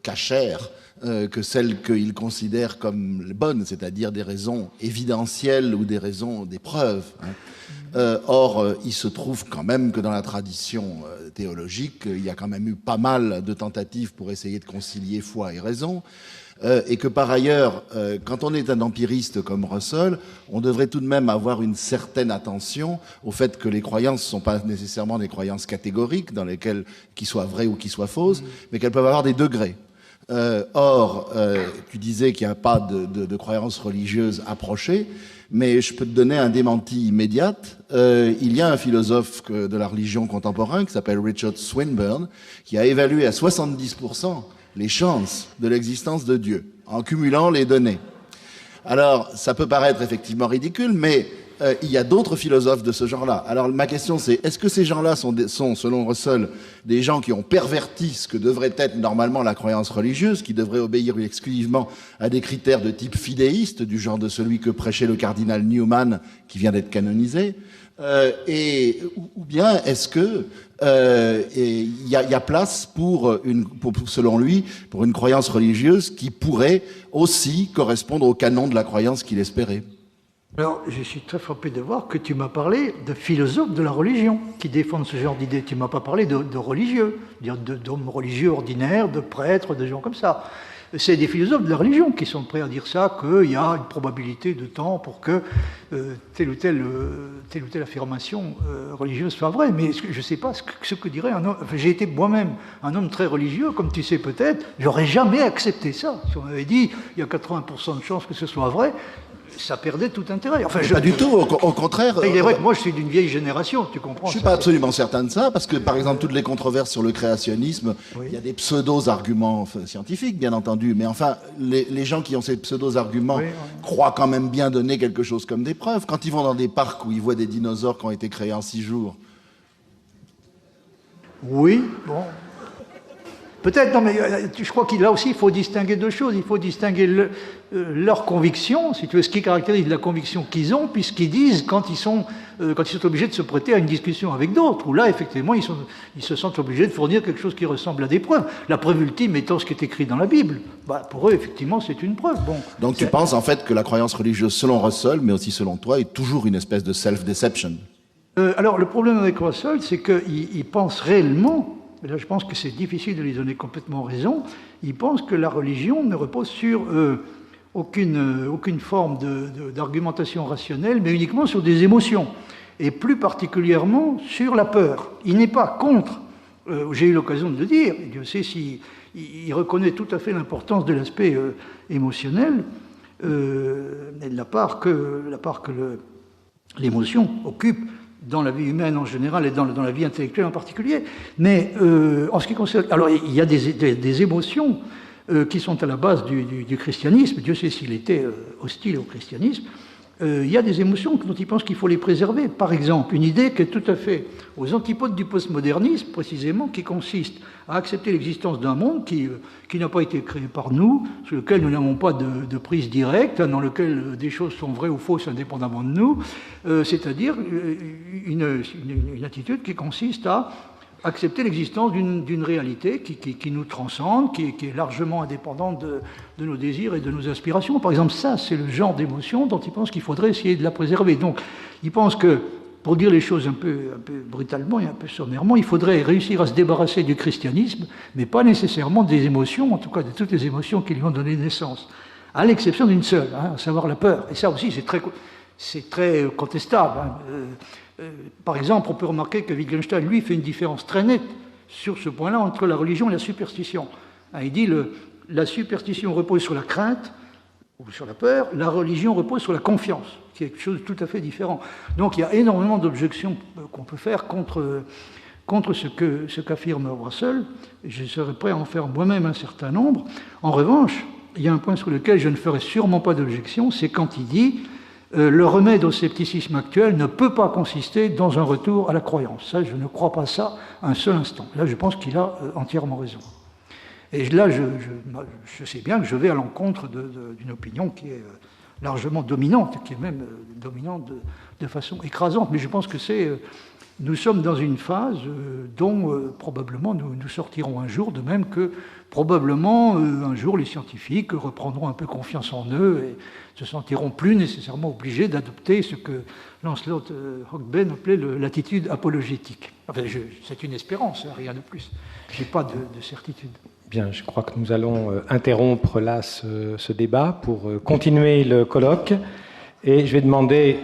cachères que celles qu'il considère comme bonnes, c'est-à-dire des raisons évidentielles ou des raisons, des preuves. Or, il se trouve quand même que dans la tradition théologique, il y a quand même eu pas mal de tentatives pour essayer de concilier foi et raison. Et que par ailleurs, quand on est un empiriste comme Russell, on devrait tout de même avoir une certaine attention au fait que les croyances ne sont pas nécessairement des croyances catégoriques, dans lesquelles qui soient vraies ou qui soient fausses, mais qu'elles peuvent avoir des degrés. Or, tu disais qu'il n'y a pas de croyances religieuses approchées, mais je peux te donner un démenti immédiat. Il y a un philosophe de la religion contemporaine qui s'appelle Richard Swinburne, qui a évalué à 70% les chances de l'existence de Dieu, en cumulant les données. Alors, ça peut paraître effectivement ridicule, mais il y a d'autres philosophes de ce genre-là. Alors, ma question c'est, est-ce que ces gens-là sont, selon Russell, des gens qui ont perverti ce que devrait être normalement la croyance religieuse, qui devrait obéir exclusivement à des critères de type fidéiste, du genre de celui que prêchait le cardinal Newman, qui vient d'être canonisé, ou bien est-ce que il y a place pour selon lui, pour une croyance religieuse qui pourrait aussi correspondre au canon de la croyance qu'il espérait? Alors, je suis très frappé de voir que tu m'as parlé de philosophes de la religion qui défendent ce genre d'idées. Tu m'as pas parlé de religieux, d'hommes religieux ordinaires, de prêtres, de gens comme ça. C'est des philosophes de la religion qui sont prêts à dire ça, qu'il y a une probabilité de temps pour que telle ou telle affirmation religieuse soit vraie. Mais je ne sais pas ce que dirait un homme. Enfin, j'ai été moi-même un homme très religieux, comme tu sais peut-être. J'aurais jamais accepté ça. Si on m'avait dit il y a 80% de chances que ce soit vrai, ça perdait tout intérêt. Enfin, pas du tout, au contraire. Il est vrai que moi, je suis d'une vieille génération, tu comprends. Je suis pas absolument certain de ça, parce que, par exemple, toutes les controverses sur le créationnisme, oui. Il y a des pseudo-arguments scientifiques, bien entendu, mais enfin, les gens qui ont ces pseudo-arguments croient quand même bien donner quelque chose comme des preuves. Quand ils vont dans des parcs où ils voient des dinosaures qui ont été créés en 6 jours. Oui, bon... Peut-être, non, mais je crois qu'il là aussi, il faut distinguer deux choses. Il faut distinguer leur conviction, si tu veux, ce qui caractérise la conviction qu'ils ont, puis ce qu'ils disent quand ils sont obligés de se prêter à une discussion avec d'autres, où là, effectivement, ils se sentent obligés de fournir quelque chose qui ressemble à des preuves. La preuve ultime étant ce qui est écrit dans la Bible. Pour eux, effectivement, c'est une preuve. Bon, donc tu penses en fait que la croyance religieuse, selon Russell, mais aussi selon toi, est toujours une espèce de self-deception? Alors, le problème avec Russell, c'est qu'il pense réellement, et là je pense que c'est difficile de lui donner complètement raison, il pense que la religion ne repose sur aucune forme d'argumentation rationnelle, mais uniquement sur des émotions, et plus particulièrement sur la peur. Il n'est pas contre, j'ai eu l'occasion de le dire, et Dieu sait s'il reconnaît tout à fait l'importance de l'aspect émotionnel, et de la part que l'émotion occupe dans la vie humaine en général et dans la vie intellectuelle en particulier. Mais en ce qui concerne... Alors, il y a des émotions qui sont à la base du christianisme. Dieu sait s'il était hostile au christianisme. Il y a des émotions dont il pense qu'il faut les préserver. Par exemple, une idée qui est tout à fait aux antipodes du postmodernisme, précisément, qui consiste à accepter l'existence d'un monde qui n'a pas été créé par nous, sur lequel nous n'avons pas de prise directe, dans lequel des choses sont vraies ou fausses indépendamment de nous, c'est-à-dire une attitude qui consiste à accepter l'existence d'une réalité qui nous transcende, qui est largement indépendante de nos désirs et de nos aspirations. Par exemple, ça, c'est le genre d'émotion dont il pense qu'il faudrait essayer de la préserver. Donc, il pense que, pour dire les choses un peu brutalement et un peu sommairement, il faudrait réussir à se débarrasser du christianisme, mais pas nécessairement des émotions, en tout cas de toutes les émotions qui lui ont donné naissance, à l'exception d'une seule, à savoir la peur. Et ça aussi, c'est très contestable. Par exemple, on peut remarquer que Wittgenstein, lui, fait une différence très nette sur ce point-là entre la religion et la superstition. Il dit la superstition repose sur la crainte ou sur la peur, la religion repose sur la confiance, qui est quelque chose de tout à fait différent. Donc il y a énormément d'objections qu'on peut faire contre ce qu'affirme Russell, et je serais prêt à en faire moi-même un certain nombre. En revanche, il y a un point sur lequel je ne ferai sûrement pas d'objection, c'est quand il dit le remède au scepticisme actuel ne peut pas consister dans un retour à la croyance. Ça, je ne crois pas ça un seul instant. Là, je pense qu'il a entièrement raison. Et là, je sais bien que je vais à l'encontre d'une opinion qui est largement dominante, qui est même dominante de façon écrasante. Mais je pense que nous sommes dans une phase dont probablement nous sortirons un jour, de même que probablement un jour les scientifiques reprendront un peu confiance en eux et se sentiront plus nécessairement obligés d'adopter ce que Lancelot Hogben appelait l'attitude apologétique. Enfin, c'est une espérance, rien de plus. Je n'ai pas de certitude. Bien, je crois que nous allons interrompre là ce débat pour continuer le colloque. Et je vais demander